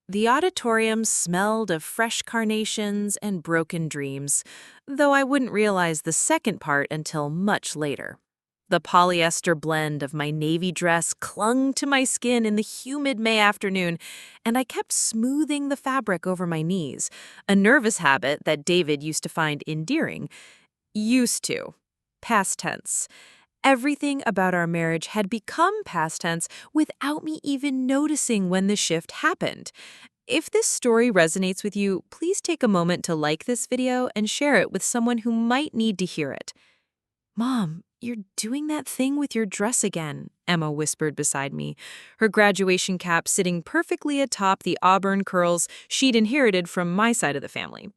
The auditorium smelled of fresh carnations and broken dreams, though I wouldn't realize the second part until much later. The polyester blend of my navy dress clung to my skin in the humid May afternoon, and I kept smoothing the fabric over my knees, a nervous habit that David used to find endearing. Used to. Past tense. Everything about our marriage had become past tense without me even noticing when the shift happened. If this story resonates with you, please take a moment to like this video and share it with someone who might need to hear it. Mom, you're doing that thing with your dress again, Emma whispered beside me, her graduation cap sitting perfectly atop the auburn curls she'd inherited from my side of the family.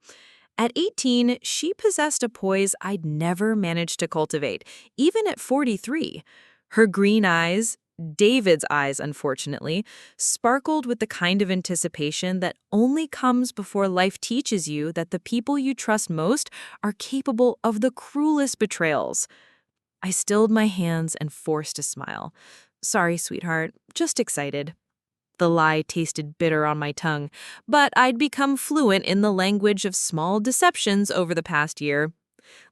At 18, she possessed a poise I'd never managed to cultivate, even at 43. Her green eyes, David's eyes unfortunately, sparkled with the kind of anticipation that only comes before life teaches you that the people you trust most are capable of the cruelest betrayals. I stilled my hands and forced a smile. Sorry, sweetheart, just excited. The lie tasted bitter on my tongue, but I'd become fluent in the language of small deceptions over the past year.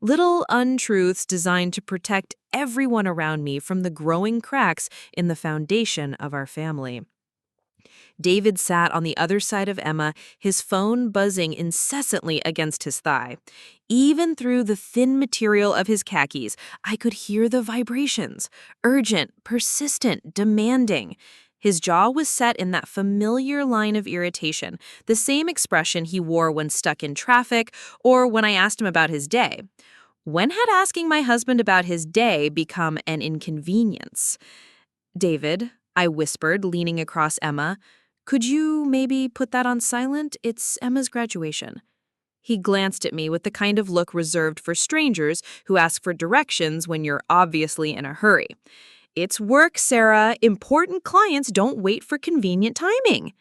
Little untruths designed to protect everyone around me from the growing cracks in the foundation of our family. David sat on the other side of Emma, his phone buzzing incessantly against his thigh. Even through the thin material of his khakis, I could hear the vibrations, urgent, persistent, demanding. His jaw was set in that familiar line of irritation, the same expression he wore when stuck in traffic or when I asked him about his day. When had asking my husband about his day become an inconvenience? David, I whispered, leaning across Emma, could you maybe put that on silent? It's Emma's graduation. He glanced at me with the kind of look reserved for strangers who ask for directions when you're obviously in a hurry. It's work, Sarah. Important clients don't wait for convenient timing.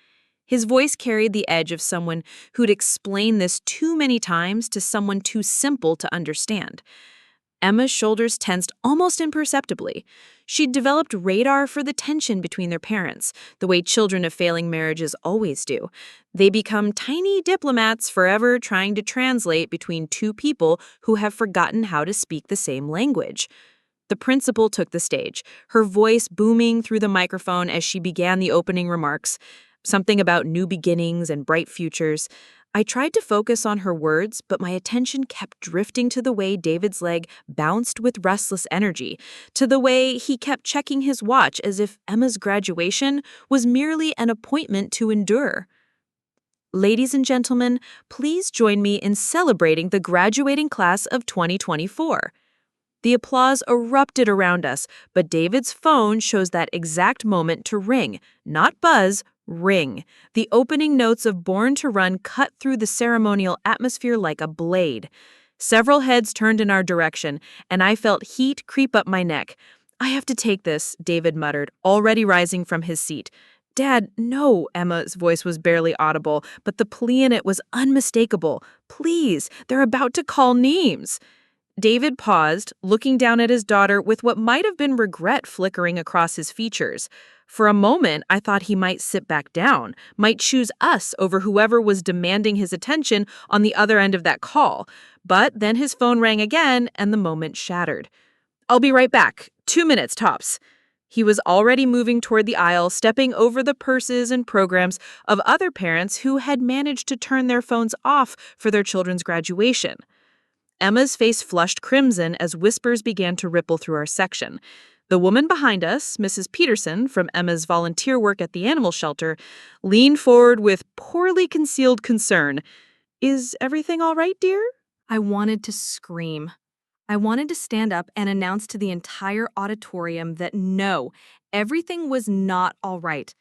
His voice carried the edge of someone who'd explained this too many times to someone too simple to understand. Emma's shoulders tensed almost imperceptibly. She'd developed radar for the tension between their parents, the way children of failing marriages always do. They become tiny diplomats forever trying to translate between two people who have forgotten how to speak the same language. The principal took the stage, her voice booming through the microphone as she began the opening remarks. Something about new beginnings and bright futures. I tried to focus on her words, but my attention kept drifting to the way David's leg bounced with restless energy, to the way he kept checking his watch as if Emma's graduation was merely an appointment to endure. Ladies and gentlemen, please join me in celebrating the graduating class of 2024. The applause erupted around us, but David's phone chose that exact moment to ring, not buzz, ring. The opening notes of Born to Run cut through the ceremonial atmosphere like a blade. Several heads turned in our direction, and I felt heat creep up my neck. I have to take this, David muttered, already rising from his seat. Dad, no, Emma's voice was barely audible, but the plea in it was unmistakable. Please, they're about to call names. David paused, looking down at his daughter with what might have been regret flickering across his features. For a moment, I thought he might sit back down, might choose us over whoever was demanding his attention on the other end of that call. But then his phone rang again, and the moment shattered. I'll be right back. 2 minutes, tops. He was already moving toward the aisle, stepping over the purses and programs of other parents who had managed to turn their phones off for their children's graduation. Emma's face flushed crimson as whispers began to ripple through our section. The woman behind us, Mrs. Peterson, from Emma's volunteer work at the animal shelter, leaned forward with poorly concealed concern. Is everything all right, dear? I wanted to scream. I wanted to stand up and announce to the entire auditorium that no, everything was not all right.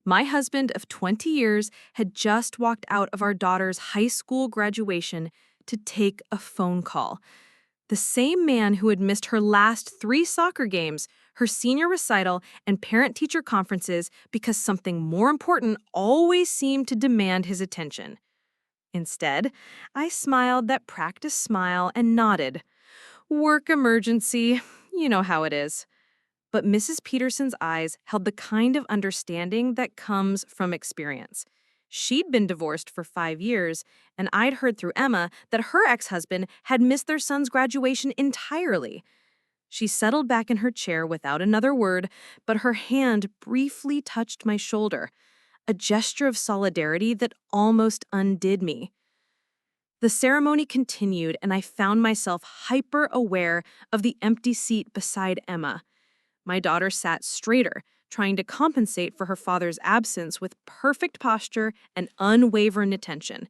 My husband of 20 years had just walked out of our daughter's high school graduation to take a phone call. The same man who had missed her last 3 soccer games, her senior recital, and parent-teacher conferences because something more important always seemed to demand his attention. Instead, I smiled that practiced smile and nodded. Work emergency, you know how it is. But Mrs. Peterson's eyes held the kind of understanding that comes from experience. She'd been divorced for 5 years, and I'd heard through Emma that her ex-husband had missed their son's graduation entirely. She settled back in her chair without another word, but her hand briefly touched my shoulder, a gesture of solidarity that almost undid me. The ceremony continued, and I found myself hyper-aware of the empty seat beside Emma. My daughter sat straighter, trying to compensate for her father's absence with perfect posture and unwavering attention.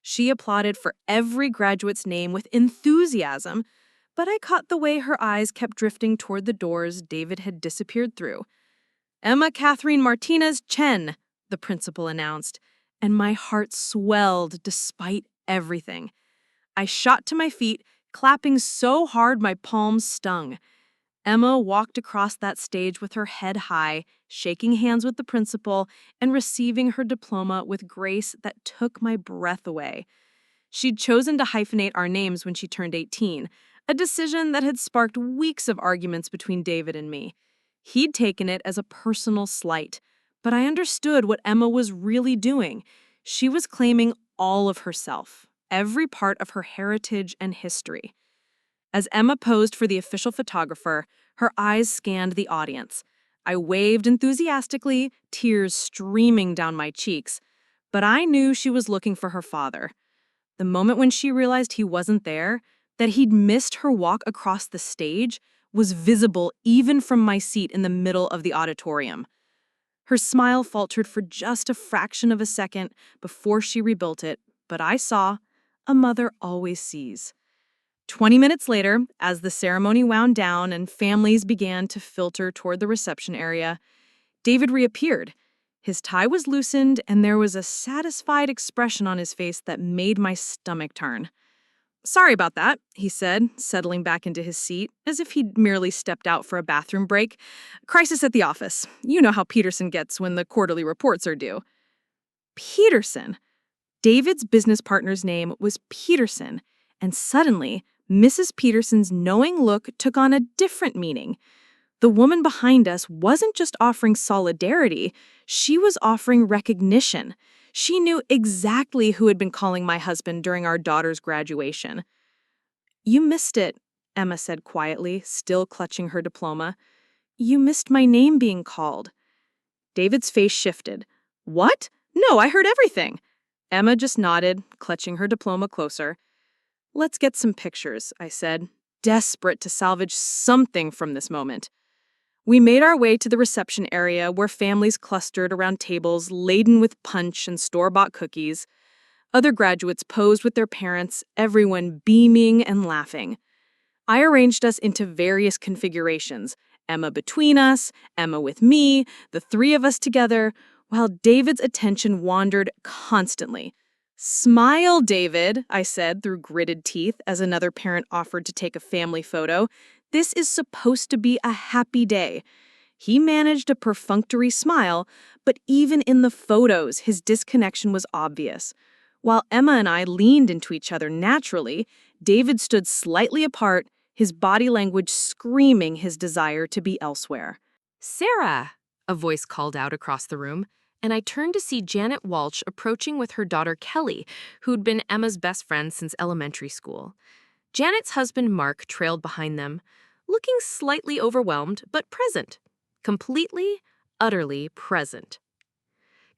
She applauded for every graduate's name with enthusiasm, but I caught the way her eyes kept drifting toward the doors David had disappeared through. "Emma Catherine Martinez Chen," the principal announced, and my heart swelled despite everything. I shot to my feet, clapping so hard my palms stung. Emma walked across that stage with her head high, shaking hands with the principal and receiving her diploma with grace that took my breath away. She'd chosen to hyphenate our names when she turned 18, a decision that had sparked weeks of arguments between David and me. He'd taken it as a personal slight, but I understood what Emma was really doing. She was claiming all of herself, every part of her heritage and history. As Emma posed for the official photographer, her eyes scanned the audience. I waved enthusiastically, tears streaming down my cheeks, but I knew she was looking for her father. The moment when she realized he wasn't there, that he'd missed her walk across the stage, was visible even from my seat in the middle of the auditorium. Her smile faltered for just a fraction of a second before she rebuilt it, but I saw, a mother always sees. 20 minutes later, as the ceremony wound down and families began to filter toward the reception area, David reappeared. His tie was loosened, and there was a satisfied expression on his face that made my stomach turn. "Sorry about that," he said, settling back into his seat, as if he'd merely stepped out for a bathroom break. "Crisis at the office. You know how Peterson gets when the quarterly reports are due." Peterson. David's business partner's name was Peterson, and suddenly, Mrs. Peterson's knowing look took on a different meaning. The woman behind us wasn't just offering solidarity, she was offering recognition. She knew exactly who had been calling my husband during our daughter's graduation. "You missed it," Emma said quietly, still clutching her diploma. "You missed my name being called." David's face shifted. "What? No, I heard everything." Emma just nodded, clutching her diploma closer. "Let's get some pictures," I said, desperate to salvage something from this moment. We made our way to the reception area where families clustered around tables laden with punch and store-bought cookies. Other graduates posed with their parents, everyone beaming and laughing. I arranged us into various configurations, Emma between us, Emma with me, the three of us together, while David's attention wandered constantly. "Smile, David," I said through gritted teeth as another parent offered to take a family photo. "This is supposed to be a happy day." He managed a perfunctory smile, but even in the photos, his disconnection was obvious. While Emma and I leaned into each other naturally, David stood slightly apart, his body language screaming his desire to be elsewhere. "Sarah!" a voice called out across the room, and I turned to see Janet Walsh approaching with her daughter Kelly, who'd been Emma's best friend since elementary school. Janet's husband Mark trailed behind them, looking slightly overwhelmed, but present. Completely, utterly present.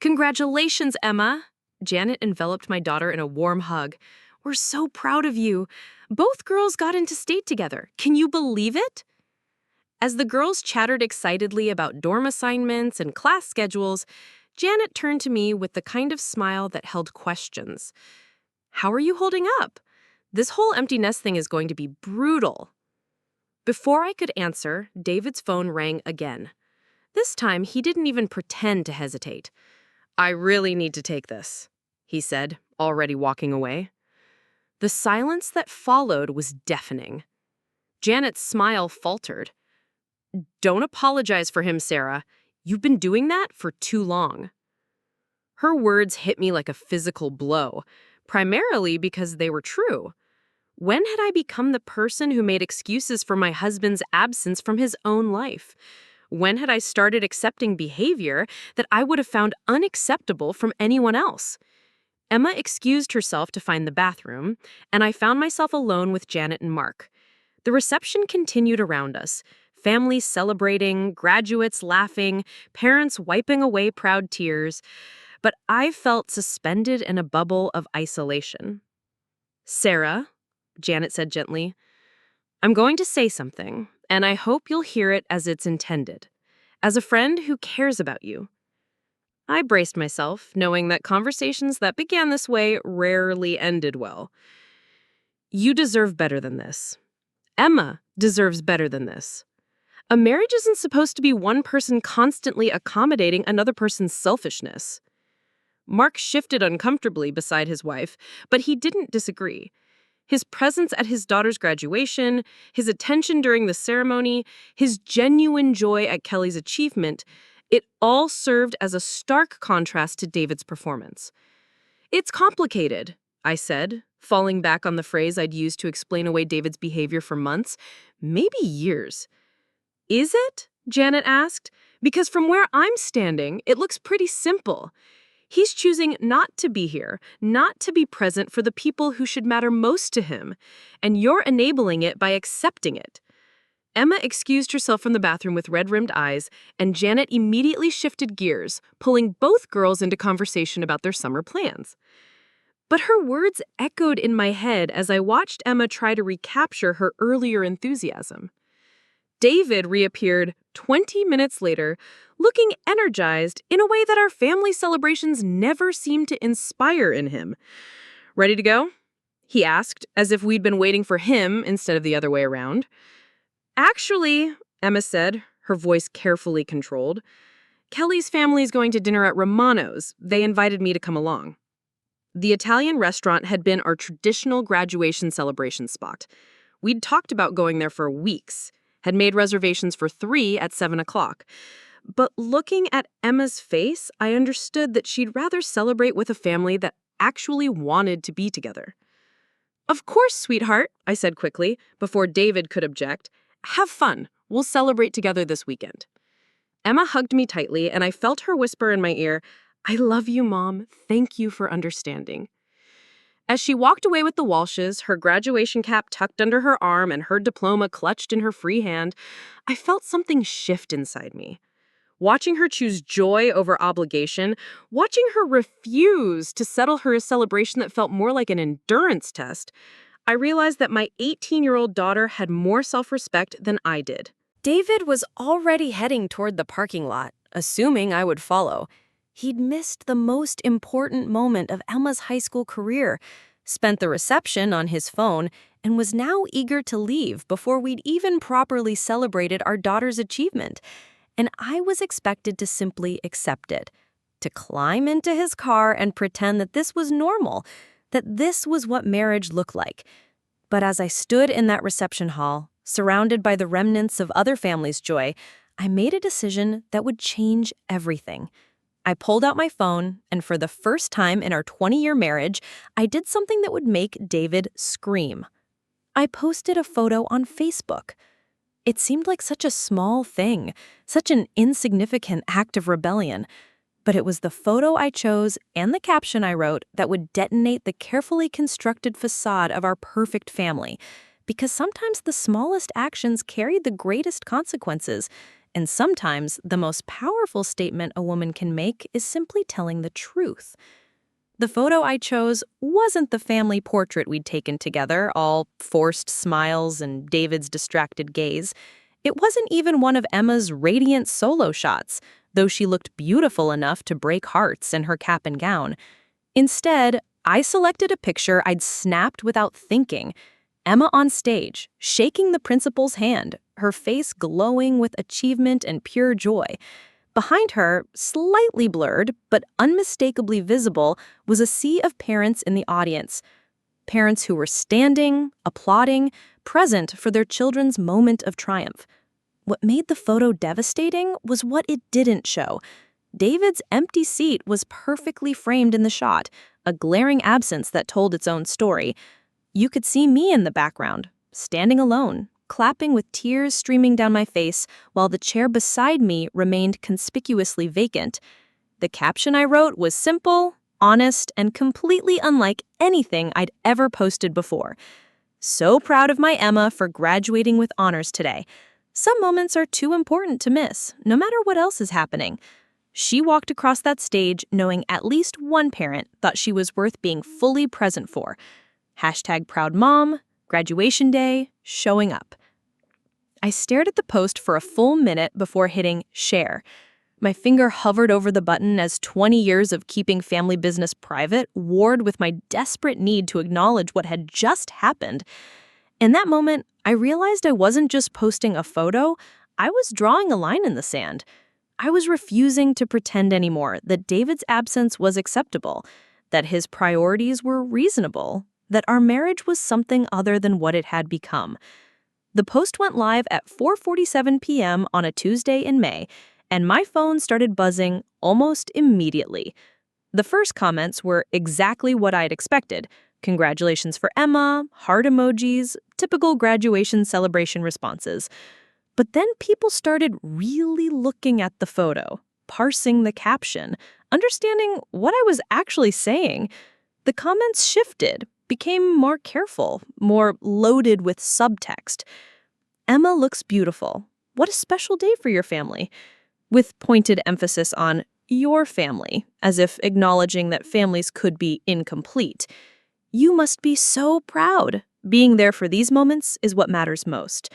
"Congratulations, Emma!" Janet enveloped my daughter in a warm hug. "We're so proud of you. Both girls got into state together. Can you believe it?" As the girls chattered excitedly about dorm assignments and class schedules, Janet turned to me with the kind of smile that held questions. "How are you holding up? This whole empty nest thing is going to be brutal." Before I could answer, David's phone rang again. This time, he didn't even pretend to hesitate. "I really need to take this," he said, already walking away. The silence that followed was deafening. Janet's smile faltered. "Don't apologize for him, Sarah. You've been doing that for too long." Her words hit me like a physical blow, primarily because they were true. When had I become the person who made excuses for my husband's absence from his own life? When had I started accepting behavior that I would have found unacceptable from anyone else? Emma excused herself to find the bathroom, and I found myself alone with Janet and Mark. The reception continued around us, families celebrating, graduates laughing, parents wiping away proud tears, but I felt suspended in a bubble of isolation. "Sarah," Janet said gently, "I'm going to say something, and I hope you'll hear it as it's intended, as a friend who cares about you." I braced myself, knowing that conversations that began this way rarely ended well. "You deserve better than this. Emma deserves better than this. A marriage isn't supposed to be one person constantly accommodating another person's selfishness." Mark shifted uncomfortably beside his wife, but he didn't disagree. His presence at his daughter's graduation, his attention during the ceremony, his genuine joy at Kelly's achievement, it all served as a stark contrast to David's performance. "It's complicated," I said, falling back on the phrase I'd used to explain away David's behavior for months, maybe years. "Is it?" Janet asked. "Because from where I'm standing, it looks pretty simple. He's choosing not to be here, not to be present for the people who should matter most to him, and you're enabling it by accepting it." Emma excused herself from the bathroom with red-rimmed eyes, and Janet immediately shifted gears, pulling both girls into conversation about their summer plans. But her words echoed in my head as I watched Emma try to recapture her earlier enthusiasm. David reappeared 20 minutes later, looking energized in a way that our family celebrations never seemed to inspire in him. "Ready to go?" he asked, as if we'd been waiting for him instead of the other way around. "Actually," Emma said, her voice carefully controlled, "Kelly's family is going to dinner at Romano's. They invited me to come along." The Italian restaurant had been our traditional graduation celebration spot. We'd talked about going there for weeks, had made reservations for 3 at 7 o'clock. But looking at Emma's face, I understood that she'd rather celebrate with a family that actually wanted to be together. "Of course, sweetheart," I said quickly, before David could object. "Have fun. We'll celebrate together this weekend." Emma hugged me tightly, and I felt her whisper in my ear, "I love you, Mom. Thank you for understanding." As she walked away with the Walshes, her graduation cap tucked under her arm and her diploma clutched in her free hand, I felt something shift inside me. Watching her choose joy over obligation, watching her refuse to settle for a celebration that felt more like an endurance test, I realized that my 18-year-old daughter had more self-respect than I did. David was already heading toward the parking lot, assuming I would follow. He'd missed the most important moment of Emma's high school career, spent the reception on his phone, and was now eager to leave before we'd even properly celebrated our daughter's achievement. And I was expected to simply accept it, to climb into his car and pretend that this was normal, that this was what marriage looked like. But as I stood in that reception hall, surrounded by the remnants of other families' joy, I made a decision that would change everything. I pulled out my phone, and for the first time in our 20-year marriage, I did something that would make David scream. I posted a photo on Facebook. It seemed like such a small thing, such an insignificant act of rebellion. But it was the photo I chose and the caption I wrote that would detonate the carefully constructed facade of our perfect family. Because sometimes the smallest actions carry the greatest consequences, and sometimes the most powerful statement a woman can make is simply telling the truth. The photo I chose wasn't the family portrait we'd taken together, all forced smiles and David's distracted gaze. It wasn't even one of Emma's radiant solo shots, though she looked beautiful enough to break hearts in her cap and gown. Instead, I selected a picture I'd snapped without thinking. Emma on stage, shaking the principal's hand, her face glowing with achievement and pure joy. Behind her, slightly blurred but unmistakably visible, was a sea of parents in the audience. Parents who were standing, applauding, present for their children's moment of triumph. What made the photo devastating was what it didn't show. David's empty seat was perfectly framed in the shot, a glaring absence that told its own story. You could see me in the background, standing alone, clapping with tears streaming down my face while the chair beside me remained conspicuously vacant. The caption I wrote was simple, honest, and completely unlike anything I'd ever posted before. So proud of my Emma for graduating with honors today. Some moments are too important to miss, no matter what else is happening. She walked across that stage knowing at least one parent thought she was worth being fully present for. #proud mom, graduation day, showing up. I stared at the post for a full minute before hitting share. My finger hovered over the button as 20 years of keeping family business private warred with my desperate need to acknowledge what had just happened. In that moment, I realized I wasn't just posting a photo, I was drawing a line in the sand. I was refusing to pretend anymore that David's absence was acceptable, that his priorities were reasonable, that our marriage was something other than what it had become. The post went live at 4:47 p.m. on a Tuesday in May, and my phone started buzzing almost immediately. The first comments were exactly what I'd expected. Congratulations for Emma, heart emojis, typical graduation celebration responses. But then people started really looking at the photo, parsing the caption, understanding what I was actually saying. The comments shifted, became more careful, more loaded with subtext. Emma looks beautiful. What a special day for your family. With pointed emphasis on your family, as if acknowledging that families could be incomplete. You must be so proud. Being there for these moments is what matters most.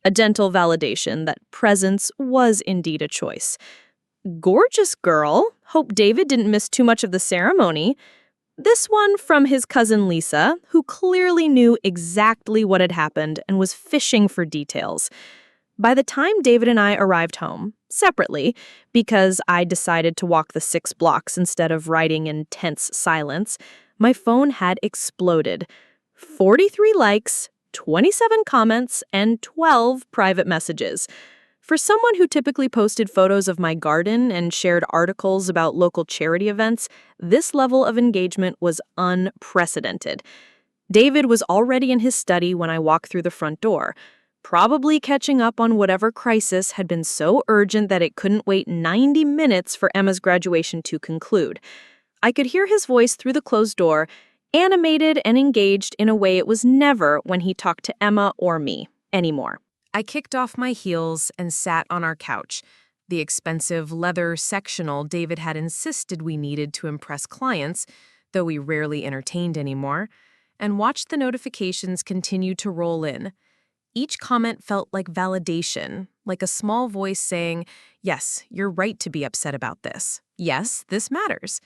A gentle validation that presence was indeed a choice. Gorgeous girl. Hope David didn't miss too much of the ceremony. This one from his cousin Lisa, who clearly knew exactly what had happened and was fishing for details. By the time David and I arrived home, separately, because I decided to walk the 6 blocks instead of writing in tense silence, my phone had exploded. 43 likes, 27 comments, and 12 private messages. For someone who typically posted photos of my garden and shared articles about local charity events, this level of engagement was unprecedented. David was already in his study when I walked through the front door, probably catching up on whatever crisis had been so urgent that it couldn't wait 90 minutes for Emma's graduation to conclude. I could hear his voice through the closed door, animated and engaged in a way it was never when he talked to Emma or me anymore. I kicked off my heels and sat on our couch, the expensive leather sectional David had insisted we needed to impress clients, though we rarely entertained anymore, and watched the notifications continue to roll in. Each comment felt like validation, like a small voice saying, yes, you're right to be upset about this. Yes, this matters.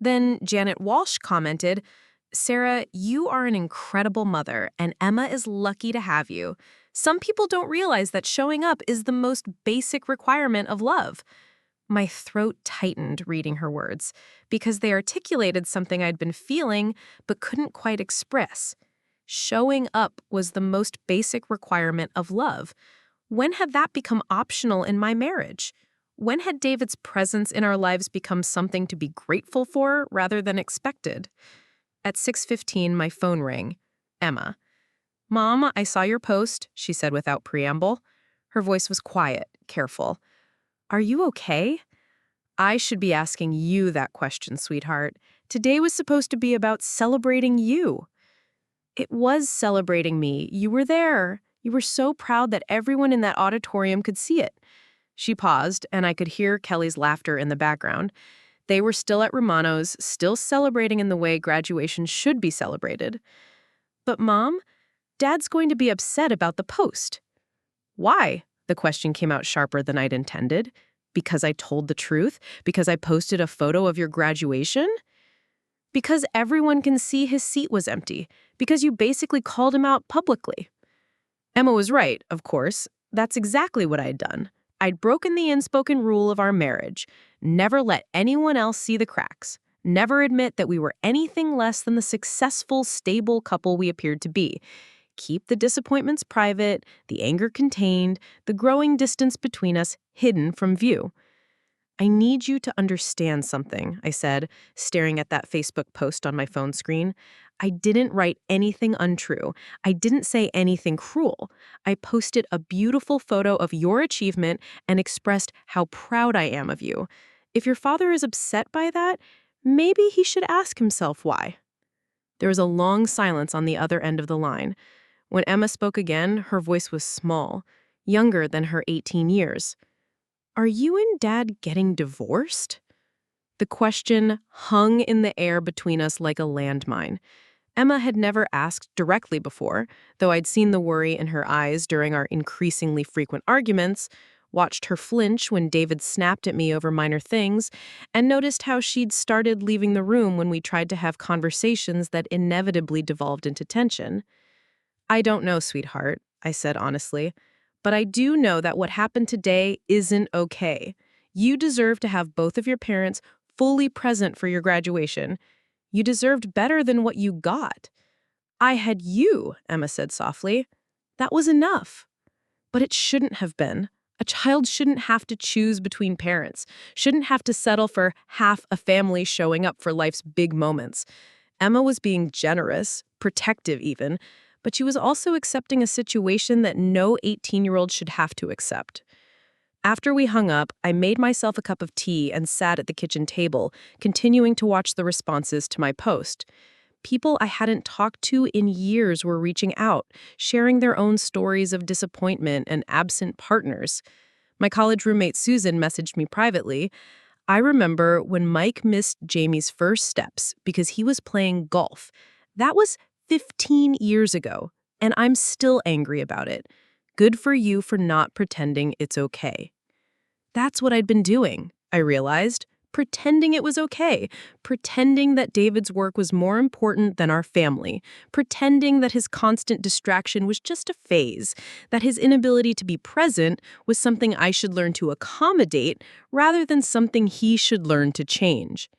Then Janet Walsh commented, Sarah, you are an incredible mother, and Emma is lucky to have you. Some people don't realize that showing up is the most basic requirement of love. My throat tightened reading her words, because they articulated something I'd been feeling but couldn't quite express. Showing up was the most basic requirement of love. When had that become optional in my marriage? When had David's presence in our lives become something to be grateful for rather than expected? At 6:15, my phone rang. Emma. Mom, I saw your post, she said without preamble. Her voice was quiet, careful. Are you okay? I should be asking you that question, sweetheart. Today was supposed to be about celebrating you. It was celebrating me. You were there. You were so proud that everyone in that auditorium could see it. She paused, and I could hear Kelly's laughter in the background. They were still at Romano's, still celebrating in the way graduation should be celebrated. But Mom, Dad's going to be upset about the post. Why? The question came out sharper than I'd intended. Because I told the truth? Because I posted a photo of your graduation? Because everyone can see his seat was empty. Because you basically called him out publicly. Emma was right, of course. That's exactly what I'd done. I'd broken the unspoken rule of our marriage. Never let anyone else see the cracks. Never admit that we were anything less than the successful, stable couple we appeared to be. Keep the disappointments private, the anger contained, the growing distance between us hidden from view. I need you to understand something, I said, staring at that Facebook post on my phone screen. I didn't write anything untrue. I didn't say anything cruel. I posted a beautiful photo of your achievement and expressed how proud I am of you. If your father is upset by that, maybe he should ask himself why. There was a long silence on the other end of the line. When Emma spoke again, her voice was small, younger than her 18 years. Are you and Dad getting divorced? The question hung in the air between us like a landmine. Emma had never asked directly before, though I'd seen the worry in her eyes during our increasingly frequent arguments, watched her flinch when David snapped at me over minor things, and noticed how she'd started leaving the room when we tried to have conversations that inevitably devolved into tension. I don't know, sweetheart, I said honestly, but I do know that what happened today isn't okay. You deserve to have both of your parents fully present for your graduation. You deserved better than what you got. I had you, Emma said softly. That was enough. But it shouldn't have been. A child shouldn't have to choose between parents, shouldn't have to settle for half a family showing up for life's big moments. Emma was being generous, protective even, but she was also accepting a situation that no 18-year-old should have to accept. After we hung up, I made myself a cup of tea and sat at the kitchen table, continuing to watch the responses to my post. People I hadn't talked to in years were reaching out, sharing their own stories of disappointment and absent partners. My college roommate Susan messaged me privately. I remember when Mike missed Jamie's first steps because he was playing golf. That was 15 years ago, and I'm still angry about it. Good for you for not pretending it's okay. That's what I'd been doing, I realized. Pretending it was okay. Pretending that David's work was more important than our family. Pretending that his constant distraction was just a phase. That his inability to be present was something I should learn to accommodate rather than something he should learn to change.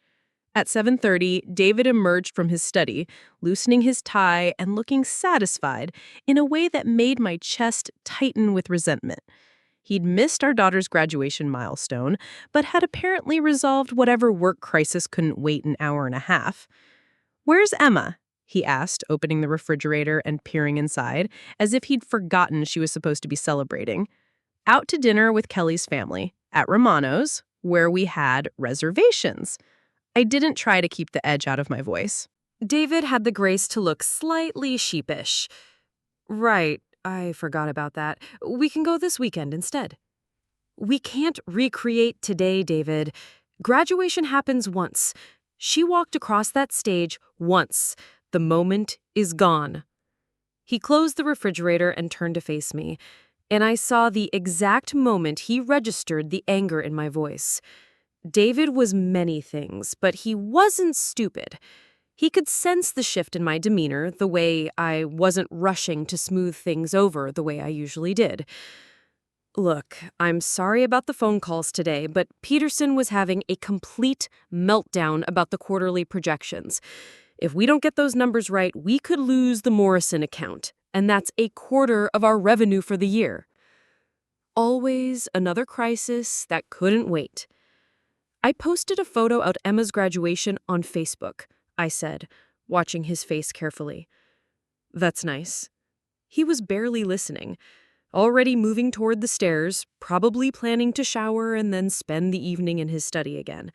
At 7:30, David emerged from his study, loosening his tie and looking satisfied in a way that made my chest tighten with resentment. He'd missed our daughter's graduation milestone, but had apparently resolved whatever work crisis couldn't wait an hour and a half. "Where's Emma?" he asked, opening the refrigerator and peering inside, as if he'd forgotten she was supposed to be celebrating. "Out to dinner with Kelly's family, at Romano's, where we had reservations." I didn't try to keep the edge out of my voice. David had the grace to look slightly sheepish. Right, I forgot about that. We can go this weekend instead. We can't recreate today, David. Graduation happens once. She walked across that stage once. The moment is gone. He closed the refrigerator and turned to face me, and I saw the exact moment he registered the anger in my voice. David was many things, but he wasn't stupid. He could sense the shift in my demeanor, the way I wasn't rushing to smooth things over the way I usually did. Look, I'm sorry about the phone calls today, but Peterson was having a complete meltdown about the quarterly projections. If we don't get those numbers right, we could lose the Morrison account, and that's a quarter of our revenue for the year. Always another crisis that couldn't wait. I posted a photo of Emma's graduation on Facebook, I said, watching his face carefully. That's nice. He was barely listening, already moving toward the stairs, probably planning to shower and then spend the evening in his study again.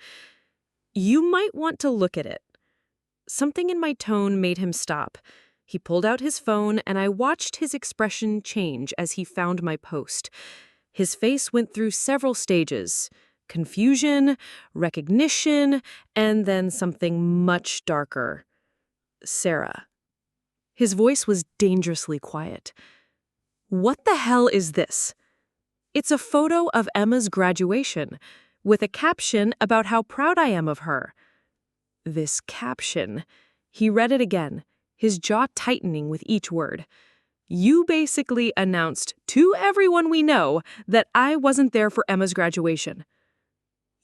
You might want to look at it. Something in my tone made him stop. He pulled out his phone, and I watched his expression change as he found my post. His face went through several stages. Confusion, recognition, and then something much darker. Sarah. His voice was dangerously quiet. What the hell is this? It's a photo of Emma's graduation, with a caption about how proud I am of her. This caption. He read it again, his jaw tightening with each word. You basically announced to everyone we know that I wasn't there for Emma's graduation.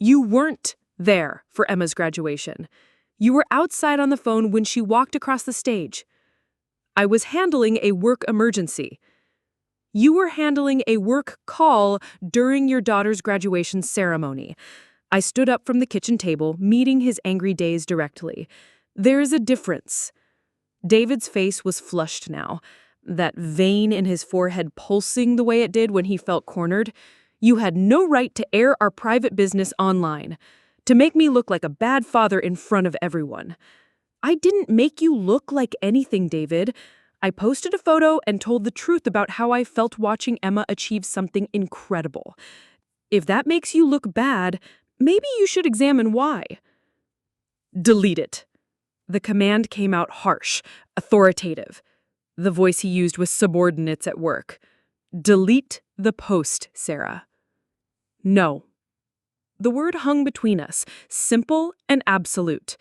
You weren't there for Emma's graduation. You were outside on the phone when she walked across the stage. I was handling a work emergency. You were handling a work call during your daughter's graduation ceremony. I stood up from the kitchen table, meeting his angry gaze directly. "There's a difference." David's face was flushed now, that vein in his forehead pulsing the way it did when he felt cornered. "You had no right to air our private business online, to make me look like a bad father in front of everyone." "I didn't make you look like anything, David. I posted a photo and told the truth about how I felt watching Emma achieve something incredible. If that makes you look bad, maybe you should examine why." "Delete it." The command came out harsh, authoritative. The voice he used was subordinates at work. "Delete the post, Sarah." "No." The word hung between us, simple and absolute.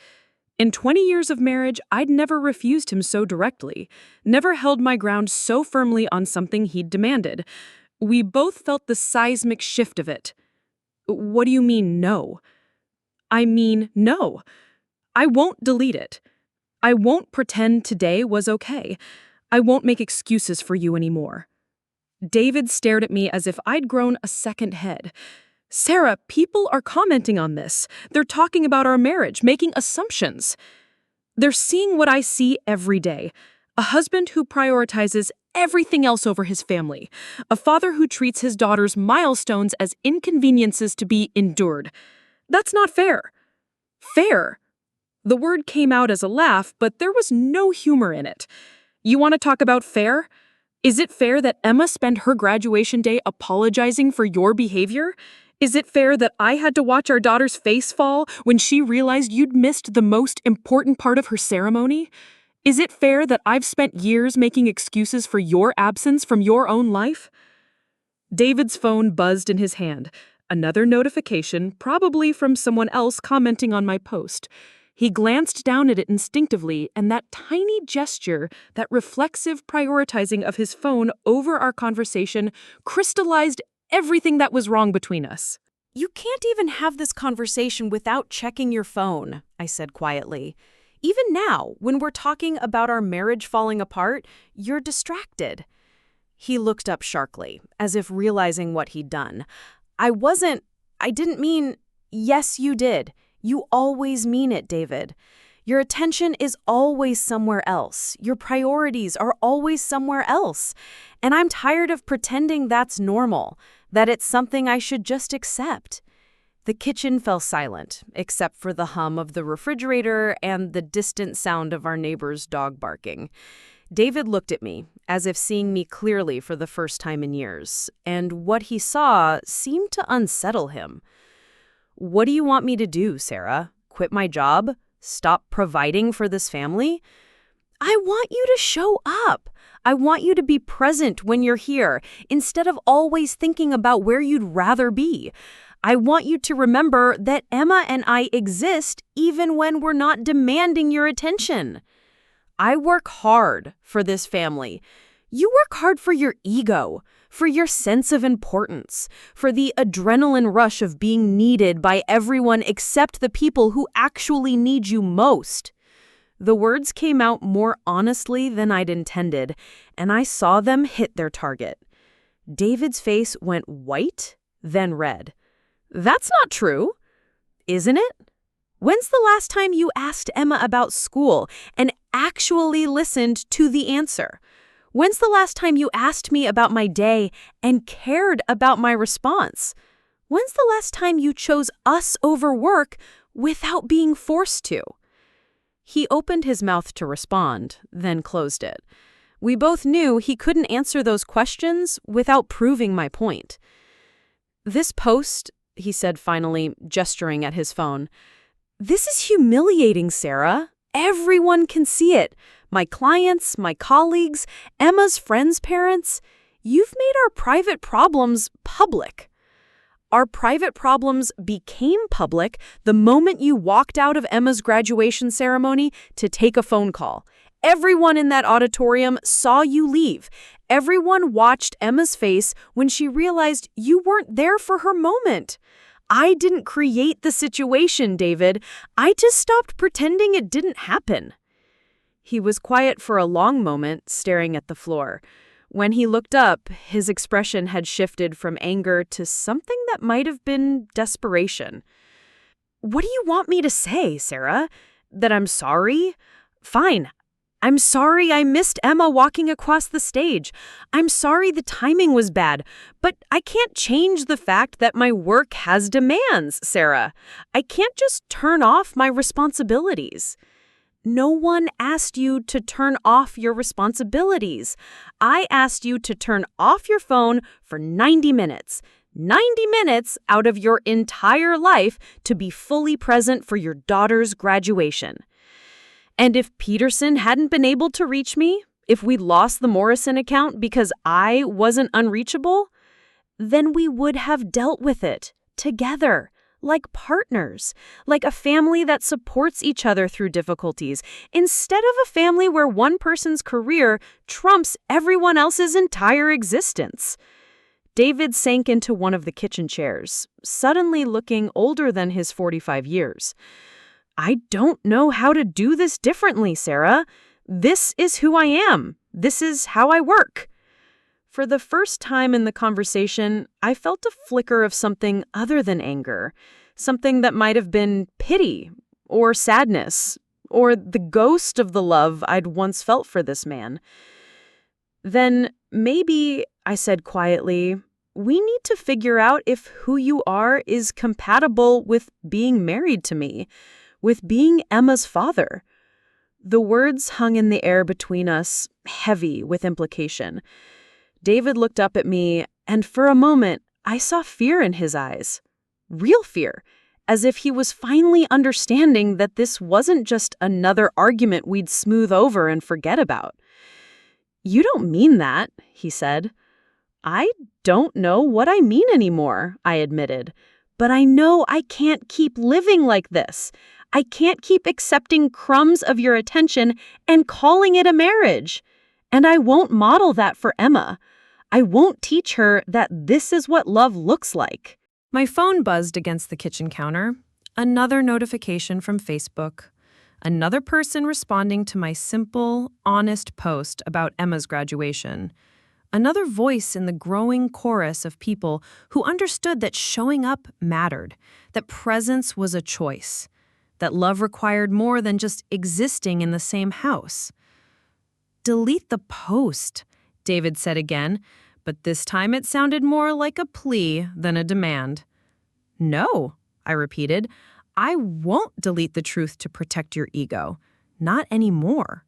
In 20 years of marriage, I'd never refused him so directly, never held my ground so firmly on something he'd demanded. We both felt the seismic shift of it. "What do you mean, no?" "I mean, no. I won't delete it. I won't pretend today was okay. I won't make excuses for you anymore." David stared at me as if I'd grown a second head. "Sarah, people are commenting on this. They're talking about our marriage, making assumptions. They're seeing what I see every day. A husband who prioritizes everything else over his family. A father who treats his daughter's milestones as inconveniences to be endured. That's not fair." "Fair?" The word came out as a laugh, but there was no humor in it. "You want to talk about fair? Is it fair that Emma spent her graduation day apologizing for your behavior? Is it fair that I had to watch our daughter's face fall when she realized you'd missed the most important part of her ceremony? Is it fair that I've spent years making excuses for your absence from your own life?" David's phone buzzed in his hand. Another notification, probably from someone else commenting on my post. He glanced down at it instinctively, and that tiny gesture, that reflexive prioritizing of his phone over our conversation, crystallized everything that was wrong between us. "You can't even have this conversation without checking your phone," I said quietly. "Even now, when we're talking about our marriage falling apart, you're distracted." He looked up sharply, as if realizing what he'd done. I didn't mean, yes, you did. You always mean it, David. Your attention is always somewhere else. Your priorities are always somewhere else. And I'm tired of pretending that's normal, that it's something I should just accept." The kitchen fell silent, except for the hum of the refrigerator and the distant sound of our neighbor's dog barking. David looked at me, as if seeing me clearly for the first time in years, and what he saw seemed to unsettle him. "What do you want me to do, Sarah? Quit my job? Stop providing for this family?" "I want you to show up. I want you to be present when you're here, instead of always thinking about where you'd rather be. I want you to remember that Emma and I exist even when we're not demanding your attention. I work hard for this family. You work hard for your ego, for your sense of importance, for the adrenaline rush of being needed by everyone except the people who actually need you most." The words came out more honestly than I'd intended, and I saw them hit their target. David's face went white, then red. "That's not true, isn't it? When's the last time you asked Emma about school and actually listened to the answer? When's the last time you asked me about my day and cared about my response? When's the last time you chose us over work without being forced to?" He opened his mouth to respond, then closed it. We both knew he couldn't answer those questions without proving my point. "This post," he said finally, gesturing at his phone, "this is humiliating, Sarah. Everyone can see it. My clients, my colleagues, Emma's friends' parents. You've made our private problems public. Our private problems became public the moment you walked out of Emma's graduation ceremony to take a phone call. Everyone in that auditorium saw you leave. Everyone watched Emma's face when she realized you weren't there for her moment. I didn't create the situation, David. I just stopped pretending it didn't happen." He was quiet for a long moment, staring at the floor. When he looked up, his expression had shifted from anger to something that might have been desperation. What do you want me to say, Sarah? That I'm sorry? Fine. I'm sorry I missed Emma walking across the stage. I'm sorry the timing was bad. But I can't change the fact that my work has demands, Sarah. I can't just turn off my responsibilities. No one asked you to turn off your responsibilities. I asked you to turn off your phone for 90 minutes. 90 minutes out of your entire life to be fully present for your daughter's graduation. And if Peterson hadn't been able to reach me, if we lost the Morrison account because I wasn't unreachable, then we would have dealt with it together, like partners, like a family that supports each other through difficulties, instead of a family where one person's career trumps everyone else's entire existence. David sank into one of the kitchen chairs, suddenly looking older than his 45 years. I don't know how to do this differently, Sarah. This is who I am. This is how I work. For the first time in the conversation, I felt a flicker of something other than anger, something that might have been pity or sadness or the ghost of the love I'd once felt for this man. Then maybe, I said quietly, we need to figure out if who you are is compatible with being married to me, with being Emma's father. The words hung in the air between us, heavy with implication. David looked up at me, and for a moment, I saw fear in his eyes. Real fear, as if he was finally understanding that this wasn't just another argument we'd smooth over and forget about. "You don't mean that," he said. "I don't know what I mean anymore," I admitted. "But I know I can't keep living like this. I can't keep accepting crumbs of your attention and calling it a marriage. And I won't model that for Emma. I won't teach her that this is what love looks like." My phone buzzed against the kitchen counter. Another notification from Facebook. Another person responding to my simple, honest post about Emma's graduation. Another voice in the growing chorus of people who understood that showing up mattered, that presence was a choice, that love required more than just existing in the same house. "Delete the post," David said again, but this time it sounded more like a plea than a demand. "No," I repeated, "I won't delete the truth to protect your ego. Not anymore."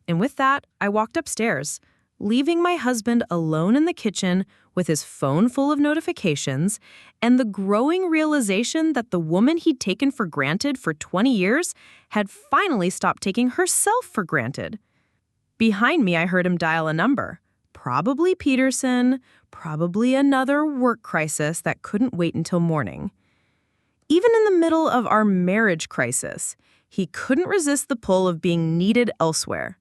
And with that, I walked upstairs, leaving my husband alone in the kitchen with his phone full of notifications and the growing realization that the woman he'd taken for granted for 20 years had finally stopped taking herself for granted. Behind me, I heard him dial a number. Probably Peterson, probably another work crisis that couldn't wait until morning. Even in the middle of our marriage crisis, he couldn't resist the pull of being needed elsewhere.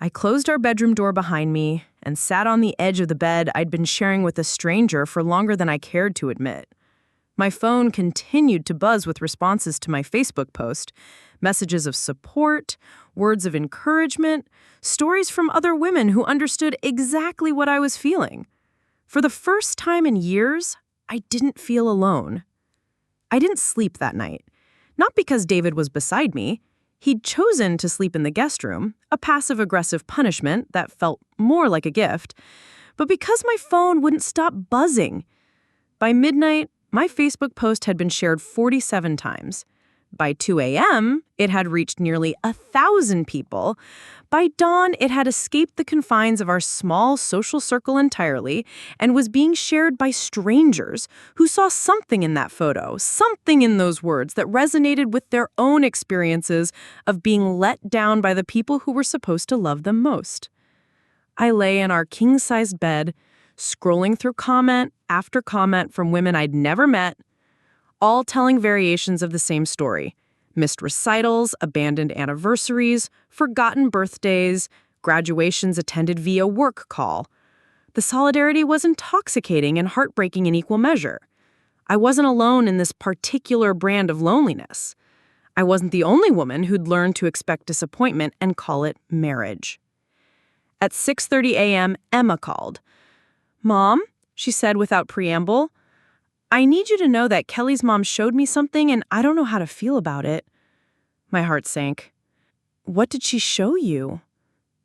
I closed our bedroom door behind me and sat on the edge of the bed I'd been sharing with a stranger for longer than I cared to admit. My phone continued to buzz with responses to my Facebook post, messages of support, words of encouragement, stories from other women who understood exactly what I was feeling. For the first time in years, I didn't feel alone. I didn't sleep that night, not because David was beside me. He'd chosen to sleep in the guest room, a passive-aggressive punishment that felt more like a gift, but because my phone wouldn't stop buzzing. By midnight, my Facebook post had been shared 47 times. By 2 a.m., it had reached nearly 1,000 people. By dawn, it had escaped the confines of our small social circle entirely and was being shared by strangers who saw something in that photo, something in those words that resonated with their own experiences of being let down by the people who were supposed to love them most. I lay in our king-sized bed, scrolling through comment after comment from women I'd never met, all telling variations of the same story. Missed recitals, abandoned anniversaries, forgotten birthdays, graduations attended via work call. The solidarity was intoxicating and heartbreaking in equal measure. I wasn't alone in this particular brand of loneliness. I wasn't the only woman who'd learned to expect disappointment and call it marriage. At 6:30 a.m., Emma called. "Mom," she said without preamble, I need you to know that Kelly's mom showed me something and I don't know how to feel about it. My heart sank. What did she show you?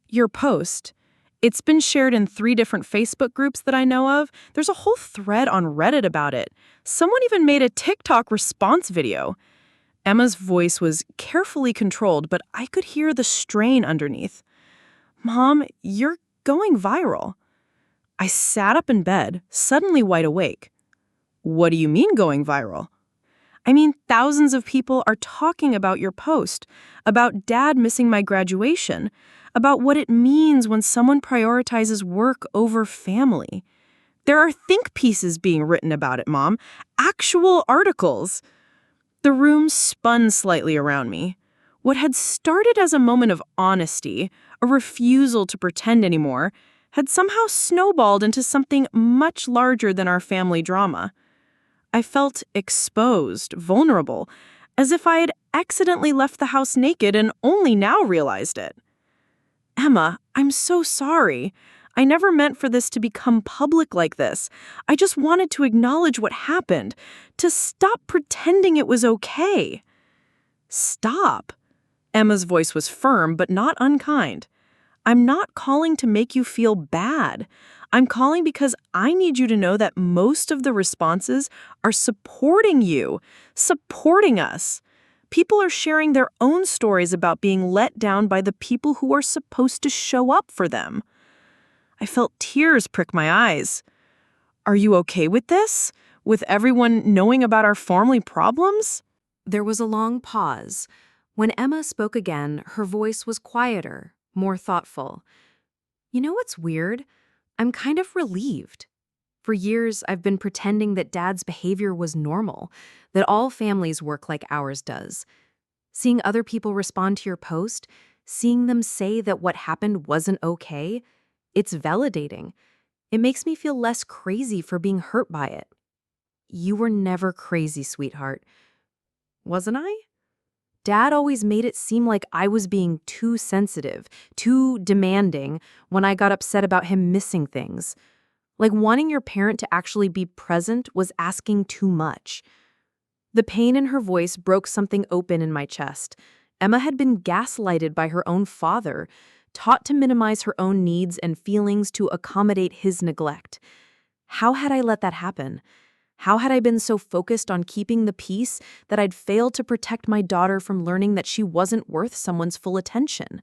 Your post. It's been shared in 3 different Facebook groups that I know of. There's a whole thread on Reddit about it. Someone even made a TikTok response video. Emma's voice was carefully controlled, but I could hear the strain underneath. Mom, you're going viral. I sat up in bed, suddenly wide awake. What do you mean going viral? I mean, thousands of people are talking about your post, about Dad missing my graduation, about what it means when someone prioritizes work over family. There are think pieces being written about it, Mom. Actual articles. The room spun slightly around me. What had started as a moment of honesty, a refusal to pretend anymore, had somehow snowballed into something much larger than our family drama. I felt exposed, vulnerable, as if I had accidentally left the house naked and only now realized it. Emma, I'm so sorry. I never meant for this to become public like this. I just wanted to acknowledge what happened, to stop pretending it was okay. Stop. Emma's voice was firm but not unkind. I'm not calling to make you feel bad. I'm calling because I need you to know that most of the responses are supporting you, supporting us. People are sharing their own stories about being let down by the people who are supposed to show up for them. I felt tears prick my eyes. Are you okay with this? With everyone knowing about our family problems? There was a long pause. When Emma spoke again, her voice was quieter, more thoughtful. You know what's weird? I'm kind of relieved. For years, I've been pretending that Dad's behavior was normal, that all families work like ours does. Seeing other people respond to your post, seeing them say that what happened wasn't okay, it's validating. It makes me feel less crazy for being hurt by it. You were never crazy, sweetheart. Wasn't I? Dad always made it seem like I was being too sensitive, too demanding when I got upset about him missing things. Like wanting your parent to actually be present was asking too much. The pain in her voice broke something open in my chest. Emma had been gaslighted by her own father, taught to minimize her own needs and feelings to accommodate his neglect. How had I let that happen? How had I been so focused on keeping the peace that I'd failed to protect my daughter from learning that she wasn't worth someone's full attention?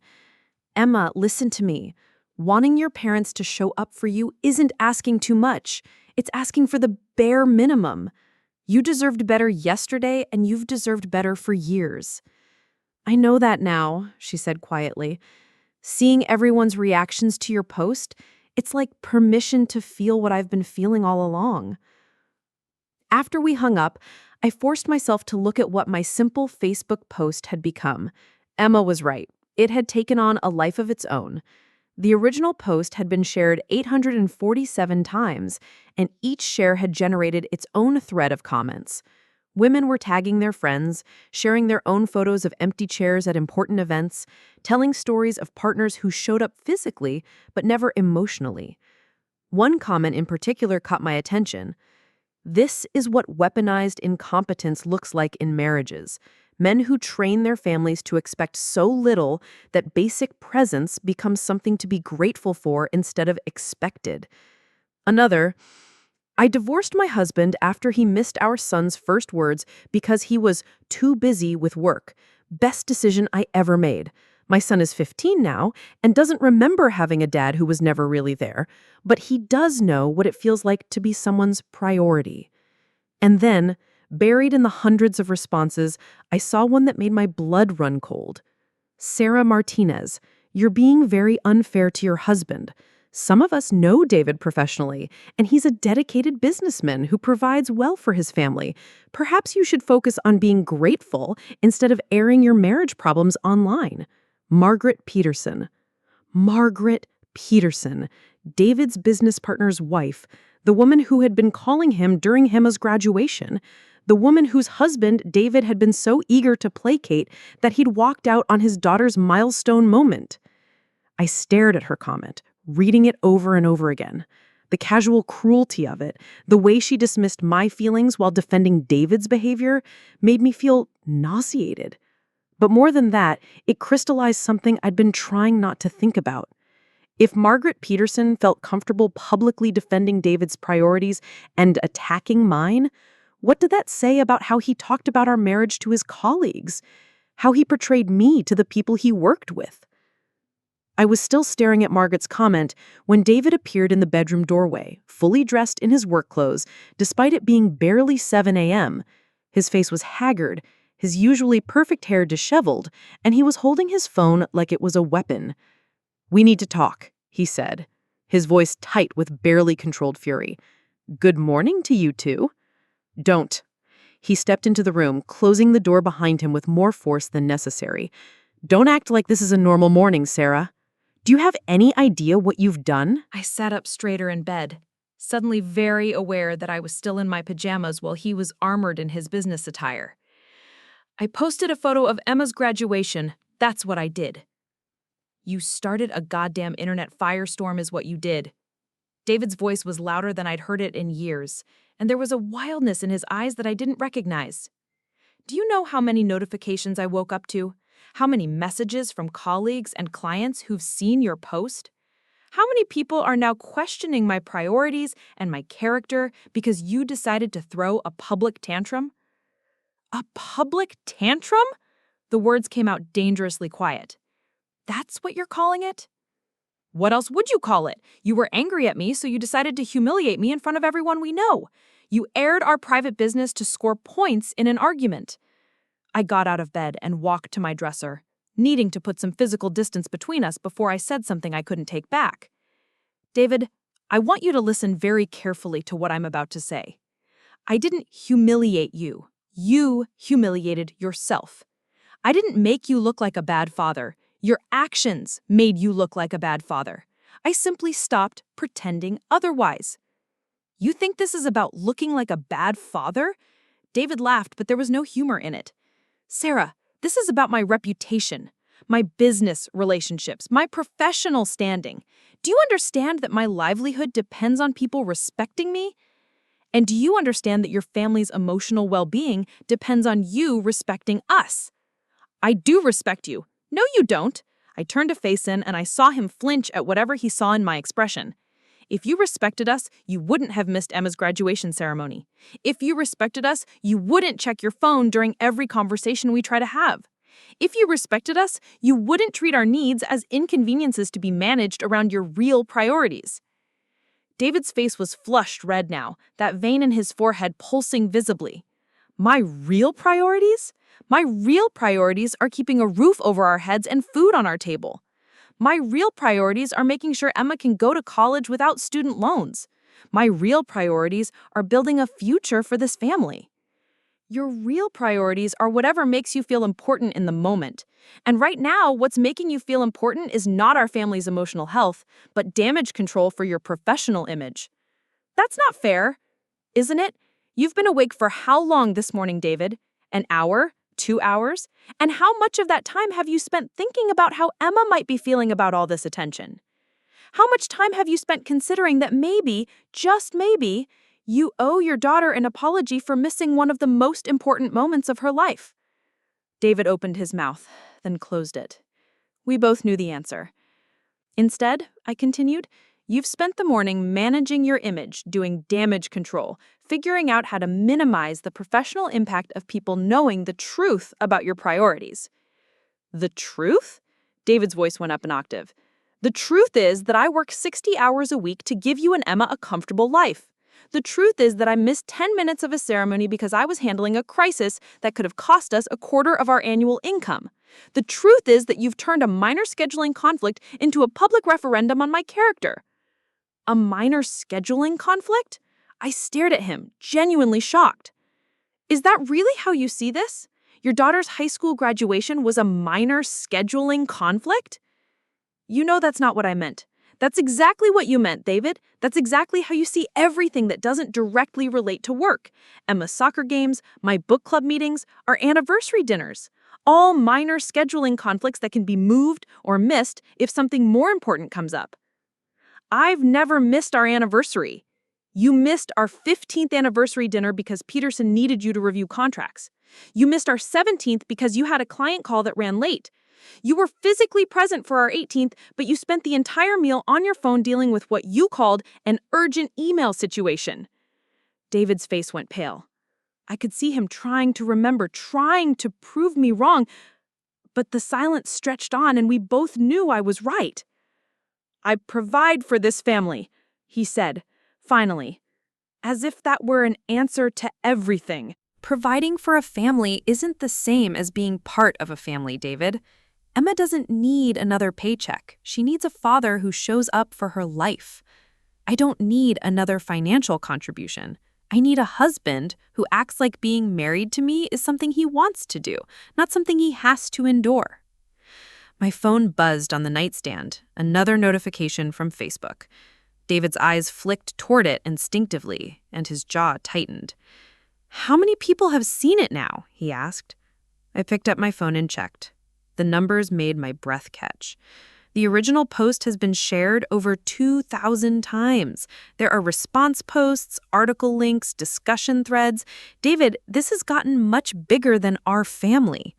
Emma, listen to me. Wanting your parents to show up for you isn't asking too much. It's asking for the bare minimum. You deserved better yesterday, and you've deserved better for years. I know that now, she said quietly. Seeing everyone's reactions to your post, it's like permission to feel what I've been feeling all along. After we hung up, I forced myself to look at what my simple Facebook post had become. Emma was right. It had taken on a life of its own. The original post had been shared 847 times, and each share had generated its own thread of comments. Women were tagging their friends, sharing their own photos of empty chairs at important events, telling stories of partners who showed up physically but never emotionally. One comment in particular caught my attention. This is what weaponized incompetence looks like in marriages. Men who train their families to expect so little that basic presence becomes something to be grateful for instead of expected. Another, I divorced my husband after he missed our son's first words because he was too busy with work. Best decision I ever made. My son is 15 now and doesn't remember having a dad who was never really there, but he does know what it feels like to be someone's priority. And then, buried in the hundreds of responses, I saw one that made my blood run cold. Sarah Martinez, you're being very unfair to your husband. Some of us know David professionally, and he's a dedicated businessman who provides well for his family. Perhaps you should focus on being grateful instead of airing your marriage problems online. Margaret Peterson. Margaret Peterson, David's business partner's wife, the woman who had been calling him during Emma's graduation, the woman whose husband David had been so eager to placate that he'd walked out on his daughter's milestone moment. I stared at her comment, reading it over and over again. The casual cruelty of it, the way she dismissed my feelings while defending David's behavior, made me feel nauseated. But more than that, it crystallized something I'd been trying not to think about. If Margaret Peterson felt comfortable publicly defending David's priorities and attacking mine, what did that say about how he talked about our marriage to his colleagues? How he portrayed me to the people he worked with? I was still staring at Margaret's comment when David appeared in the bedroom doorway, fully dressed in his work clothes, despite it being barely 7 a.m. His face was haggard, his usually perfect hair disheveled, and he was holding his phone like it was a weapon. "We need to talk," he said, his voice tight with barely controlled fury. "Good morning to you two." "Don't." He stepped into the room, closing the door behind him with more force than necessary. "Don't act like this is a normal morning, Sarah. Do you have any idea what you've done?" I sat up straighter in bed, suddenly very aware that I was still in my pajamas while he was armored in his business attire. "I posted a photo of Emma's graduation. That's what I did." "You started a goddamn internet firestorm is what you did." David's voice was louder than I'd heard it in years, and there was a wildness in his eyes that I didn't recognize. "Do you know how many notifications I woke up to? How many messages from colleagues and clients who've seen your post? How many people are now questioning my priorities and my character because you decided to throw a public tantrum?" "A public tantrum?" The words came out dangerously quiet. "That's what you're calling it?" "What else would you call it? You were angry at me, so you decided to humiliate me in front of everyone we know. You aired our private business to score points in an argument." I got out of bed and walked to my dresser, needing to put some physical distance between us before I said something I couldn't take back. "David, I want you to listen very carefully to what I'm about to say. I didn't humiliate you. You humiliated yourself. I didn't make you look like a bad father. Your actions made you look like a bad father. I simply stopped pretending otherwise." "You think this is about looking like a bad father?" David laughed, but there was no humor in it. "Sarah, this is about my reputation, my business relationships, my professional standing. Do you understand that my livelihood depends on people respecting me? And do you understand that your family's emotional well-being depends on you respecting us?" "I do respect you." "No, you don't." I turned to face him and I saw him flinch at whatever he saw in my expression. "If you respected us, you wouldn't have missed Emma's graduation ceremony. If you respected us, you wouldn't check your phone during every conversation we try to have. If you respected us, you wouldn't treat our needs as inconveniences to be managed around your real priorities." David's face was flushed red now, that vein in his forehead pulsing visibly. "My real priorities? My real priorities are keeping a roof over our heads and food on our table. My real priorities are making sure Emma can go to college without student loans. My real priorities are building a future for this family. Your real priorities are whatever makes you feel important in the moment. And right now, what's making you feel important is not our family's emotional health, but damage control for your professional image. That's not fair, isn't it? You've been awake for how long this morning, David? An hour? 2 hours? And how much of that time have you spent thinking about how Emma might be feeling about all this attention? How much time have you spent considering that maybe, just maybe, you owe your daughter an apology for missing one of the most important moments of her life?" David opened his mouth, then closed it. We both knew the answer. "Instead," I continued, "you've spent the morning managing your image, doing damage control, figuring out how to minimize the professional impact of people knowing the truth about your priorities." "The truth?" David's voice went up an octave. "The truth is that I work 60 hours a week to give you and Emma a comfortable life. The truth is that I missed 10 minutes of a ceremony because I was handling a crisis that could have cost us a quarter of our annual income. The truth is that you've turned a minor scheduling conflict into a public referendum on my character." "A minor scheduling conflict?" I stared at him, genuinely shocked. "Is that really how you see this? Your daughter's high school graduation was a minor scheduling conflict?" "You know that's not what I meant. That's exactly what you meant, David. That's exactly how you see everything that doesn't directly relate to work. Emma's soccer games, my book club meetings, our anniversary dinners. All minor scheduling conflicts that can be moved or missed if something more important comes up." I've never missed our anniversary. You missed our 15th anniversary dinner because Peterson needed you to review contracts. You missed our 17th because you had a client call that ran late. You were physically present for our 18th, but you spent the entire meal on your phone dealing with what you called an urgent email situation. David's face went pale. I could see him trying to remember, trying to prove me wrong, but the silence stretched on and we both knew I was right. I provide for this family, he said, finally, as if that were an answer to everything. Providing for a family isn't the same as being part of a family, David. Emma doesn't need another paycheck. She needs a father who shows up for her life. I don't need another financial contribution. I need a husband who acts like being married to me is something he wants to do, not something he has to endure. My phone buzzed on the nightstand, another notification from Facebook. David's eyes flicked toward it instinctively, and his jaw tightened. "How many people have seen it now?" he asked. I picked up my phone and checked. The numbers made my breath catch. The original post has been shared over 2,000 times. There are response posts, article links, discussion threads. David, this has gotten much bigger than our family.